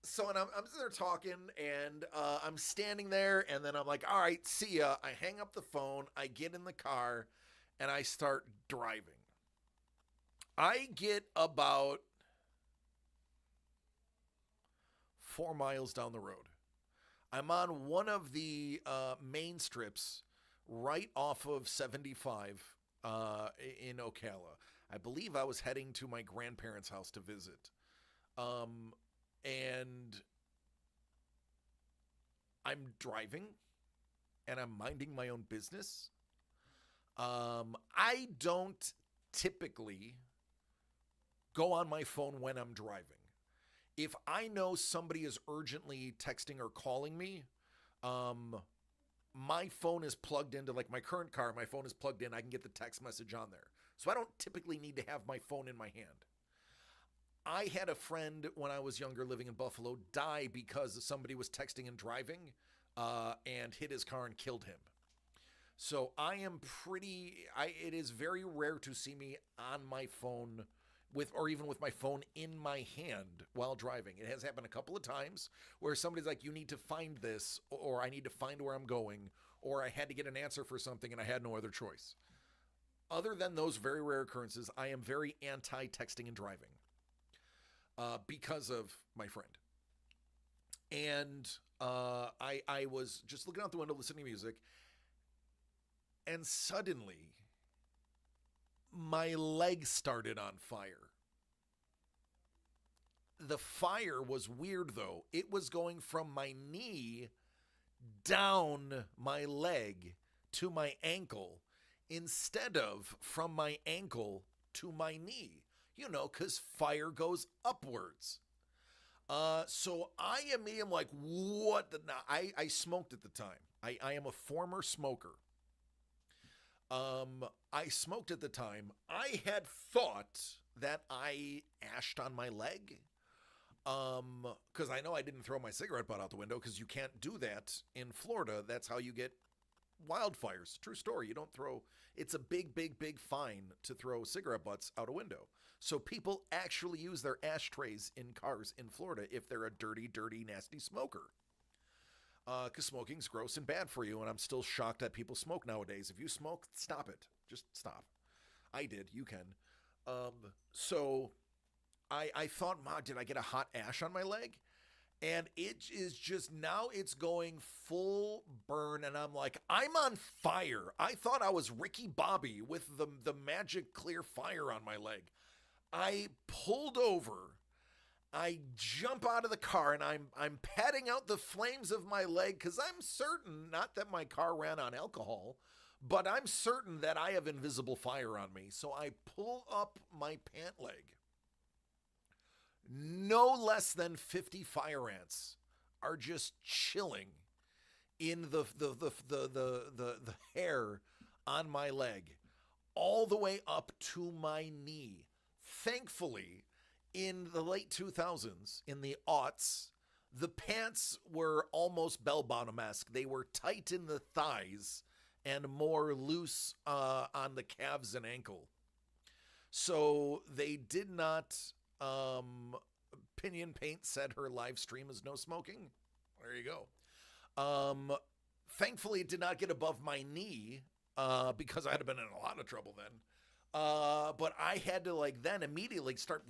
So and I'm sitting there talking, and I'm standing there, and then I'm like, all right, see ya. I hang up the phone, I get in the car, and I start driving. I get about 4 miles down the road. I'm on one of the main strips right off of 75 in Ocala. I believe I was heading to my grandparents' house to visit. And I'm driving, and I'm minding my own business. I don't typically go on my phone when I'm driving. If I know somebody is urgently texting or calling me, my phone is plugged into, like my current car, my phone is plugged in. I can get the text message on there. So I don't typically need to have my phone in my hand. I had a friend when I was younger living in Buffalo die because somebody was texting and driving and hit his car and killed him. So it is very rare to see me on my phone or even with my phone in my hand while driving. It has happened a couple of times where somebody's like, you need to find this, or I need to find where I'm going, or I had to get an answer for something and I had no other choice. Other than those very rare occurrences, I am very anti-texting and driving. Because of my friend. And I was just looking out the window listening to music, and suddenly my leg started on fire. The fire was weird, though. It was going from my knee down my leg to my ankle instead of from my ankle to my knee. You know, because fire goes upwards. So I am like, what the? I smoked at the time. I am a former smoker. I smoked at the time. I had thought that I ashed on my leg. Because I know I didn't throw my cigarette butt out the window, because you can't do that in Florida. That's how you get wildfires. True story. You don't throw. It's a big, big, big fine to throw cigarette butts out a window. So people actually use their ashtrays in cars in Florida if they're a dirty, dirty, nasty smoker. because smoking's gross and bad for you, and I'm still shocked that people smoke nowadays. If you smoke, stop it. Just stop. I did. You can. So I thought, Ma, did I get a hot ash on my leg? And it is just, now it's going full burn, and I'm like, I'm on fire. I thought I was Ricky Bobby with the magic clear fire on my leg. I pulled over. I jump out of the car, and I'm patting out the flames of my leg because I'm certain, not that my car ran on alcohol, but I'm certain that I have invisible fire on me. So I pull up my pant leg. No less than 50 fire ants are just chilling in the hair on my leg, all the way up to my knee. Thankfully, in the late 2000s, in the aughts, the pants were almost bell-bottom-esque. They were tight in the thighs and more loose on the calves and ankle. So they did not... Pinion Paint said her live stream is no smoking. There you go. Thankfully, it did not get above my knee because I'd have been in a lot of trouble then. But I had to then immediately start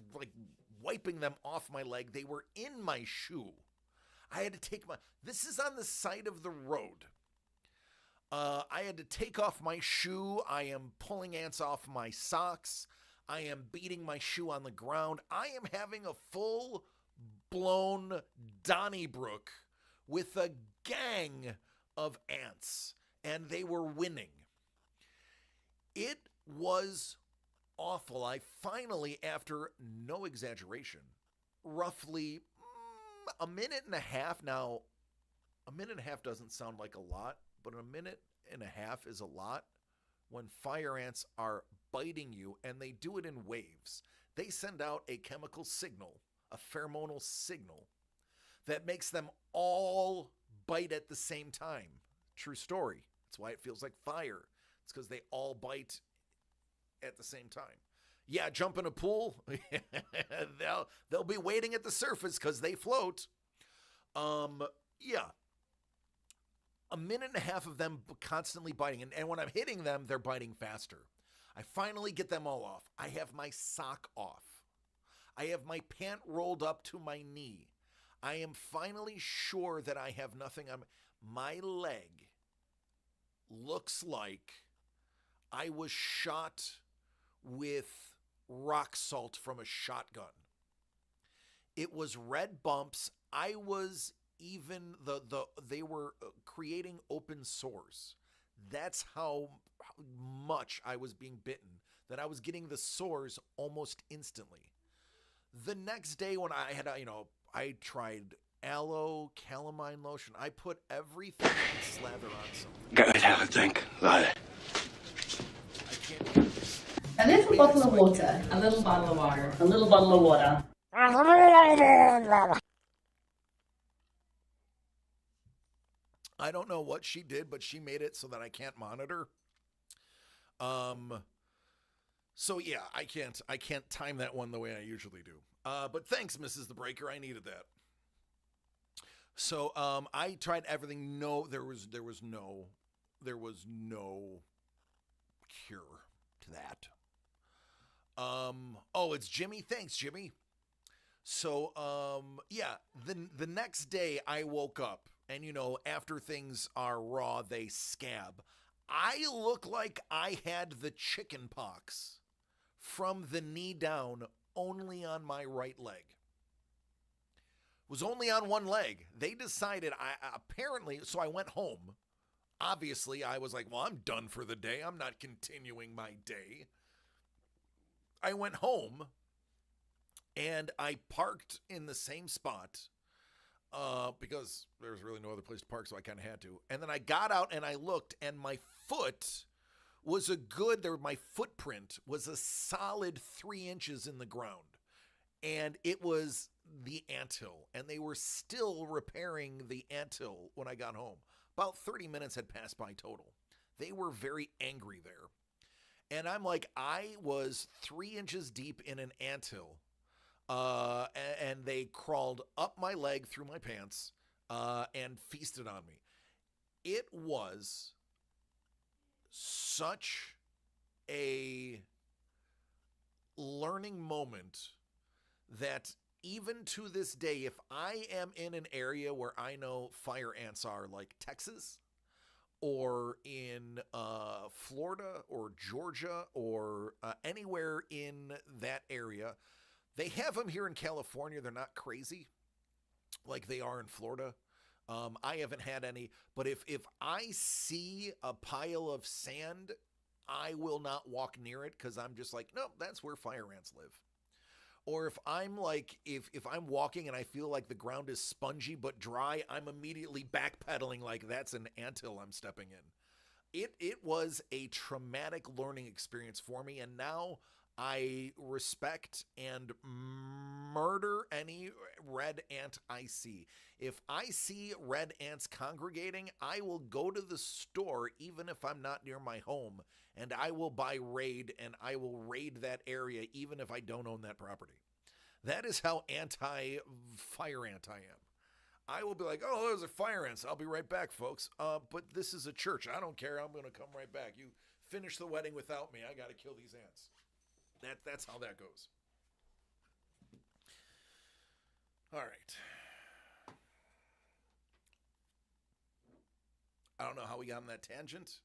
wiping them off my leg. They were in my shoe. I had to take this is on the side of the road. I had to take off my shoe. I am pulling ants off my socks. I am beating my shoe on the ground. I am having a full-blown Donnybrook with a gang of ants, and they were winning. It was awful. I finally, after no exaggeration, roughly a minute and a half. Now, a minute and a half doesn't sound like a lot, but a minute and a half is a lot when fire ants are biting you, and they do it in waves. They send out a chemical signal, a pheromonal signal, that makes them all bite at the same time. True story. That's why it feels like fire. It's because they all bite at the same time. Yeah, jump in a pool. they'll be waiting at the surface because they float. Yeah. A minute and a half of them constantly biting. And when I'm hitting them, they're biting faster. I finally get them all off. I have my sock off. I have my pant rolled up to my knee. I am finally sure that I have nothing on my leg. Looks like I was shot with rock salt from a shotgun. It was red bumps. I was even they were creating open sores. That's how much I was being bitten, that I was getting the sores almost instantly. The next day when I had, I tried aloe, calamine lotion. I put everything I could slather on something. Go ahead, have a drink. Lie. I can't do this. A little bottle of water, a little bottle of water, a little bottle of water. I don't know what she did, but she made it so that I can't monitor. So yeah, I can't time that one the way I usually do. But thanks, Mrs. The Breaker. I needed that. So, I tried everything. No, there was no cure to that. Oh, it's Jimmy. Thanks, Jimmy. So, yeah, the next day I woke up and, after things are raw, they scab. I look like I had the chicken pox from the knee down, only on my right leg. Was only on one leg. They decided, so I went home. Obviously, I was like, well, I'm done for the day. I'm not continuing my day. I went home and I parked in the same spot because there was really no other place to park, so I kind of had to. And then I got out and I looked, and my foot was my footprint was a solid 3 inches in the ground. And it was the anthill, and they were still repairing the anthill when I got home. About 30 minutes had passed by total. They were very angry there. And I'm like, I was 3 inches deep in an anthill, and they crawled up my leg through my pants, and feasted on me. It was such a learning moment that even to this day, if I am in an area where I know fire ants are, like Texas or in Florida or Georgia or anywhere in that area, they have them here in California. They're not crazy like they are in Florida. I haven't had any, but if I see a pile of sand, I will not walk near it because I'm just like, nope, that's where fire ants live. Or if I'm like, if I'm walking and I feel like the ground is spongy but dry, I'm immediately backpedaling like that's an anthill I'm stepping in. It was a traumatic learning experience for me, and now I respect and murder any red ant I see. If I see red ants congregating, I will go to the store even if I'm not near my home, and I will buy Raid, and I will raid that area even if I don't own that property. That is how anti-fire ant I am. I will be like, oh, those are fire ants. I'll be right back, folks. But this is a church. I don't care. I'm going to come right back. You finish the wedding without me. I got to kill these ants. That's how that goes. All right. I don't know how we got on that tangent,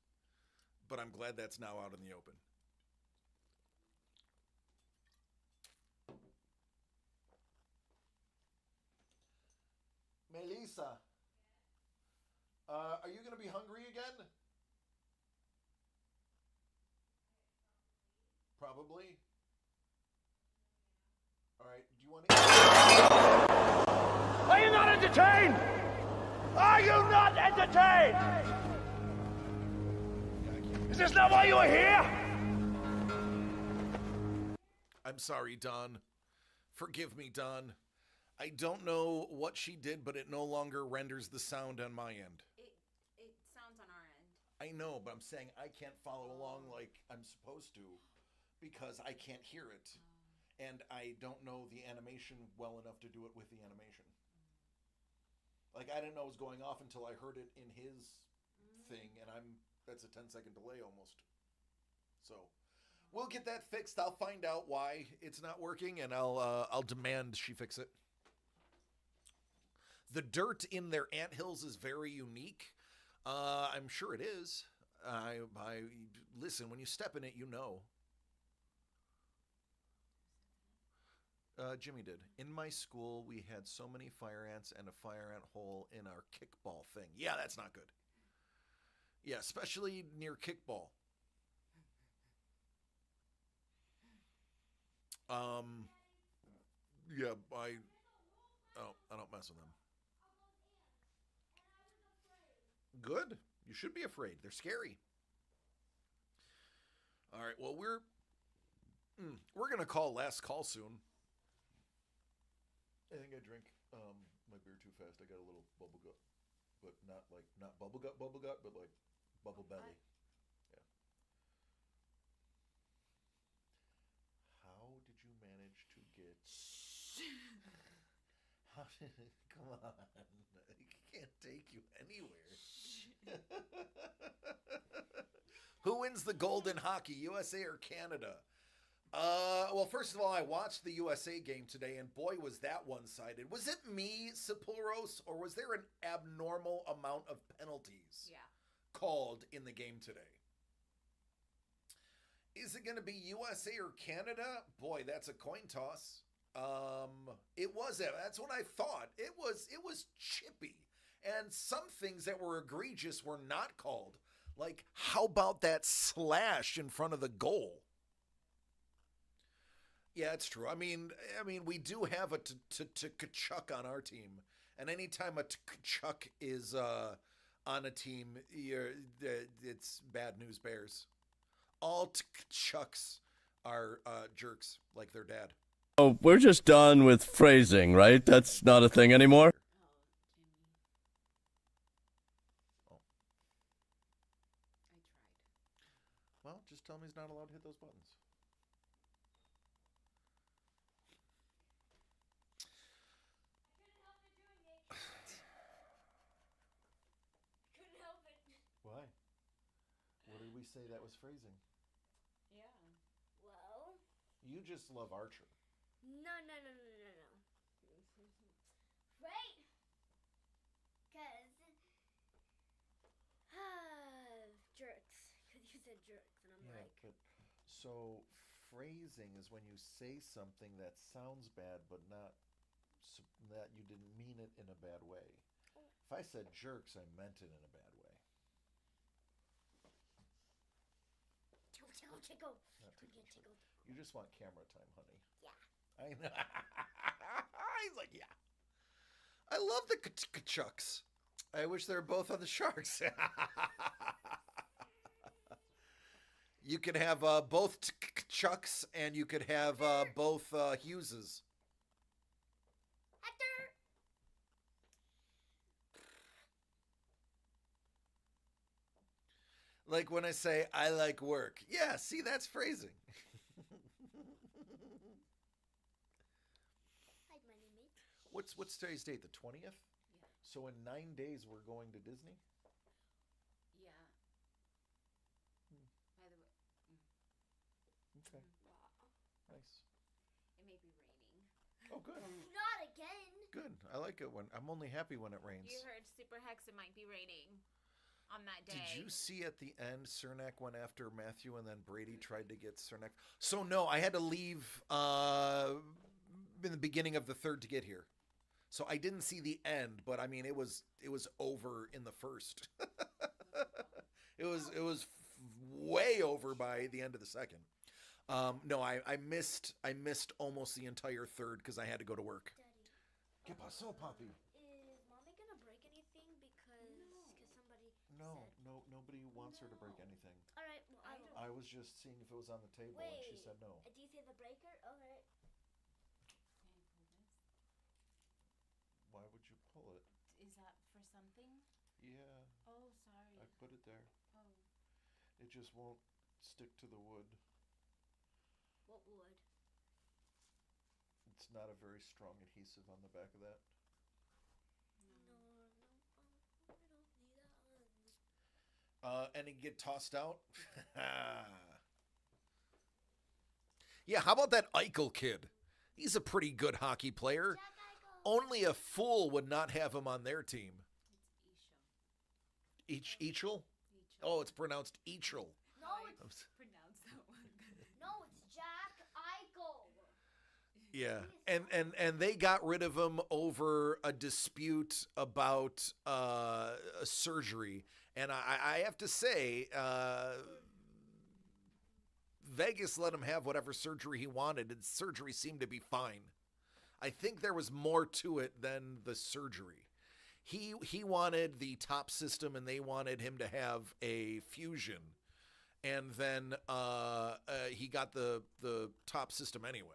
but I'm glad that's now out in the open. Melissa, are you going to be hungry again? Probably. All right. Do you want to? Are you not entertained? Are you not entertained? Is this not why you are here? I'm sorry, Don. Forgive me, Don. I don't know what she did, but it no longer renders the sound on my end. It sounds on our end. I know, but I'm saying I can't follow along like I'm supposed to because I can't hear it. And I don't know the animation well enough to do it with the animation. Like, I didn't know it was going off until I heard it in his thing, and that's a 10-second delay almost. So, we'll get that fixed. I'll find out why it's not working, and I'll demand she fix it. The dirt in their anthills is very unique. I'm sure it is. Listen, when you step in it, you know. Jimmy did. In my school, we had so many fire ants and a fire ant hole in our kickball thing. Yeah, that's not good. Yeah, especially near kickball. Yeah, I don't mess with them. Good. You should be afraid. They're scary. All right. Well, we're gonna call last call soon. I think I drank my beer too fast. I got a little bubble gut, but not bubble gut, but like bubble belly. Yeah. How did you manage to get? Come on, I can't take you anywhere. Who wins the Golden Hockey, USA or Canada? Well, first of all, I watched the USA game today, and boy, was that one-sided. Was it me, Sapuros, or was there an abnormal amount of penalties called in the game today? Is it going to be USA or Canada? Boy, that's a coin toss. That's what I thought. It was chippy. And some things that were egregious were not called. Like, how about that slash in front of the goal? Yeah, it's true. I mean, we do have a Tkachuk on our team, and anytime a Tkachuk is on a team, it's bad news bears. All Tkachuks are jerks, like their dad. Oh, we're just done with phrasing, right? That's not a thing anymore. Well, just tell him he's not allowed to hit those buttons. we say that was phrasing? Yeah. Well, You just love Archer. no. Right? Because, jerks. Because you said jerks, and I'm like, but so phrasing is when you say something that sounds bad, but not that you didn't mean it in a bad way. If I said jerks, I meant it in a bad way. tickle. Not Tickle. tickle. You just want camera time, honey. Yeah. I know. He's like, yeah. I love the Chucks. I wish they were both on the Sharks. You could have both Chucks, and you could have both Hugheses. Hector. Like when I say, I like work. Yeah, see, that's phrasing. Hi, my name is. What's today's date? The 20th? Yeah. So in 9 days, we're going to Disney? Yeah. By the way, Okay, Wow. nice. it may be raining. Oh, good. Not again. Good. I like it when I'm only happy when it rains. You heard Super Hex, it might be raining on that day. Did you see at the end Cernak went after Matthew and then Brady tried to get Cernak? So no, I had to leave in the beginning of the third to get here. So I didn't see the end, but I mean it was over in the first. it was way over by the end of the second. No, I missed almost the entire third because I had to go to work. Daddy. ¿Qué pasó, papi? Is mommy gonna break anything because somebody No, said? nobody wants her to break anything. All right. Well, I will. I was just seeing if it was on the table, and she said no. Do you see the breaker? All right. Can I pull this? Why would you pull it? Is that for something? Yeah, Oh, sorry. I put it there. Oh. It just won't stick to the wood. What would? It's not a very strong adhesive on the back of that. No, I don't need that. And it get tossed out. Yeah, how about that Eichel kid? He's a pretty good hockey player. Jack Eichel. Only a fool would not have him on their team. It's Eichel? Oh, it's pronounced Eichel. No, it's Pronounce that one. no, it's Jack Eichel. Yeah, and they got rid of him over a dispute about a surgery, and I have to say, Vegas let him have whatever surgery he wanted, and surgery seemed to be fine. I think there was more to it than the surgery. He wanted the top system, and they wanted him to have a fusion, and then he got the top system anyway.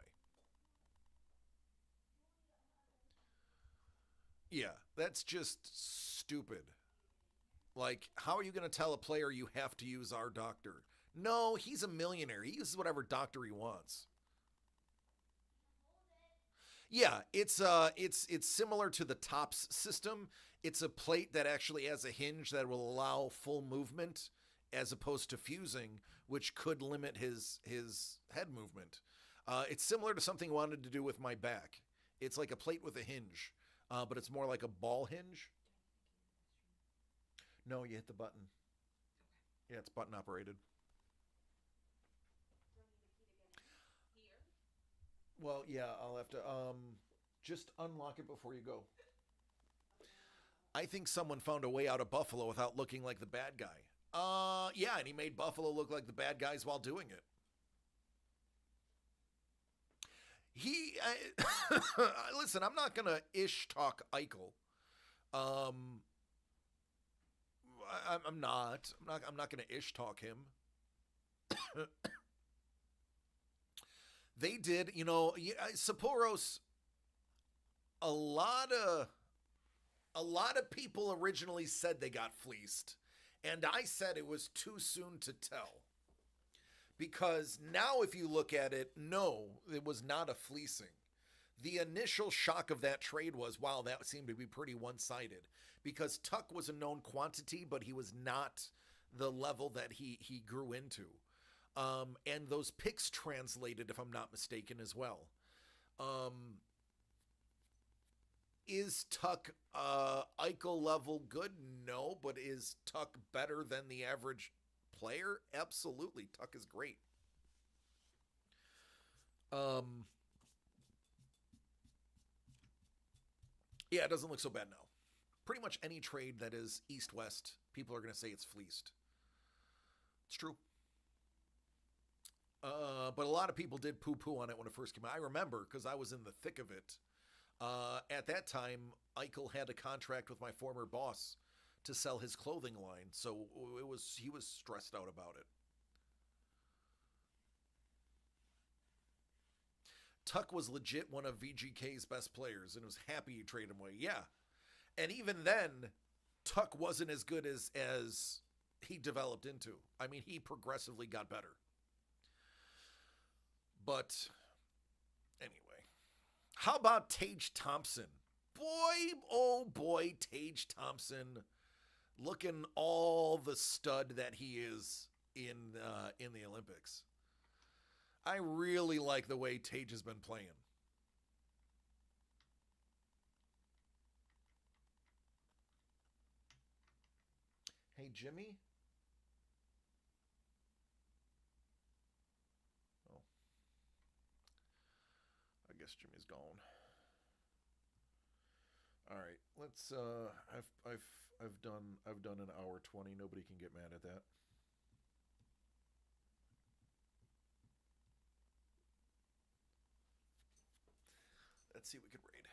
Yeah, that's just stupid. Like, how are you going to tell a player you have to use our doctor? No, he's a millionaire. He uses whatever doctor he wants. Yeah, it's similar to the TOPS system. It's a plate that actually has a hinge that will allow full movement as opposed to fusing, which could limit his head movement. It's similar to something I wanted to do with my back. It's like a plate with a hinge. But it's more like a ball hinge. No, you hit the button. Yeah, it's button operated. Here? Well, yeah, I'll have to just unlock it before you go. I think someone found a way out of Buffalo without looking like the bad guy. Yeah, and he made Buffalo look like the bad guys while doing it. Listen, I'm not gonna ish talk Eichel. I'm not gonna ish talk him. They did, Sapporo's. A lot of people originally said they got fleeced, and I said it was too soon to tell. Because now if you look at it, no, it was not a fleecing. The initial shock of that trade was, wow, that seemed to be pretty one-sided. Because Tuck was a known quantity, but he was not the level that he grew into. And those picks translated, if I'm not mistaken, as well. Is Tuck Eichel level good? No, but is Tuck better than the average player? Absolutely. Tuck is great. Yeah, it doesn't look so bad now. Pretty much any trade that is east-west, people are going to say it's fleeced. It's true. But a lot of people did poo-poo on it when it first came out. I remember because I was in the thick of it. At that time, Eichel had a contract with my former boss to sell his clothing line, so he was stressed out about it. Tuck was legit one of VGK's best players and was happy he traded him away. Yeah. And even then, Tuck wasn't as good as he developed into. I mean, he progressively got better. But anyway, how about Tage Thompson? Boy, oh boy, Tage Thompson, looking all the stud that he is in the Olympics. I really like the way Tage has been playing. Hey, Jimmy? Oh. I guess Jimmy's gone. All right, let's I've done an hour 20. Nobody can get mad at that. Let's see what we could raid.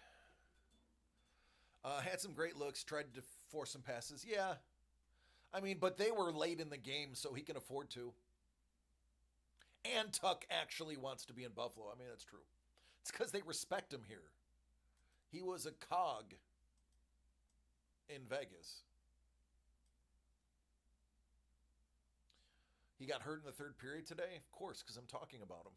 Had some great looks, tried to force some passes. Yeah. I mean, but they were late in the game, so he can afford to. And Tuck actually wants to be in Buffalo. I mean, that's true. It's because they respect him here. He was a cog in Vegas. He got hurt in the third period today? Of course, because I'm talking about him.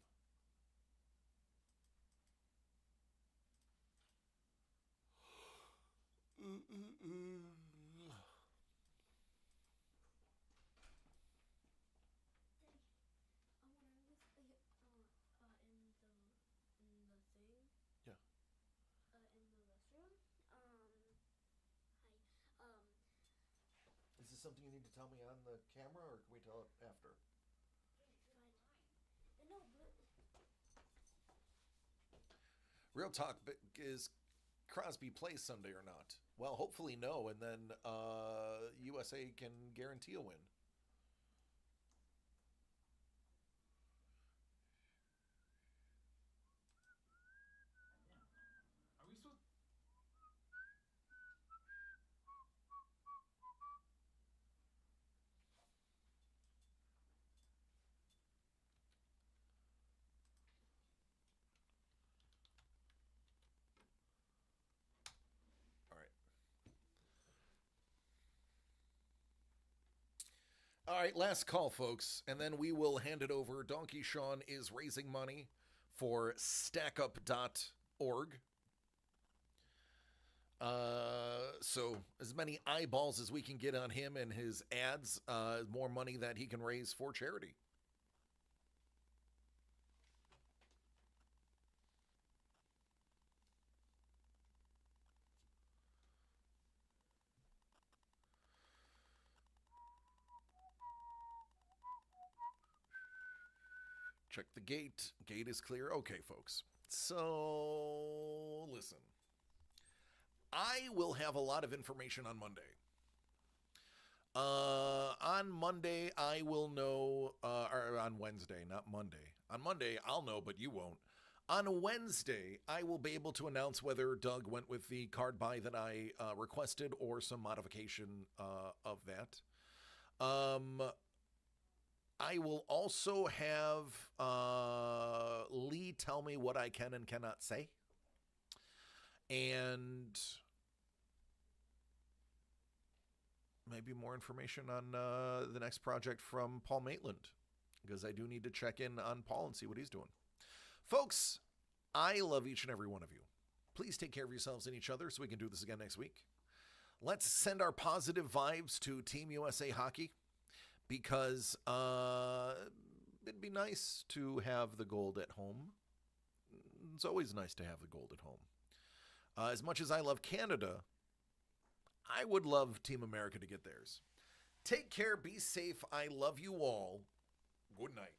Is this something you need to tell me on the camera, or can we tell it after? Real talk, is Crosby play Sunday or not? Well, hopefully no, and then USA can guarantee a win. Are we supposed? All right, last call, folks, and then we will hand it over. Donkey Sean is raising money for stackup.org. So as many eyeballs as we can get on him and his ads, more money that he can raise for charity. Check the gate. Gate is clear. Okay, folks. So, listen. I will have a lot of information on Monday. On Monday, I will know, or on Wednesday, not Monday. On Monday, I'll know, but you won't. On Wednesday, I will be able to announce whether Doug went with the card buy that I requested or some modification of that. I will also have Lee tell me what I can and cannot say. And maybe more information on the next project from Paul Maitland, because I do need to check in on Paul and see what he's doing. Folks, I love each and every one of you. Please take care of yourselves and each other so we can do this again next week. Let's send our positive vibes to Team USA Hockey. because it'd be nice to have the gold at home. It's always nice to have the gold at home. As much as I love Canada, I would love Team America to get theirs. Take care, be safe. I love you all. Good night.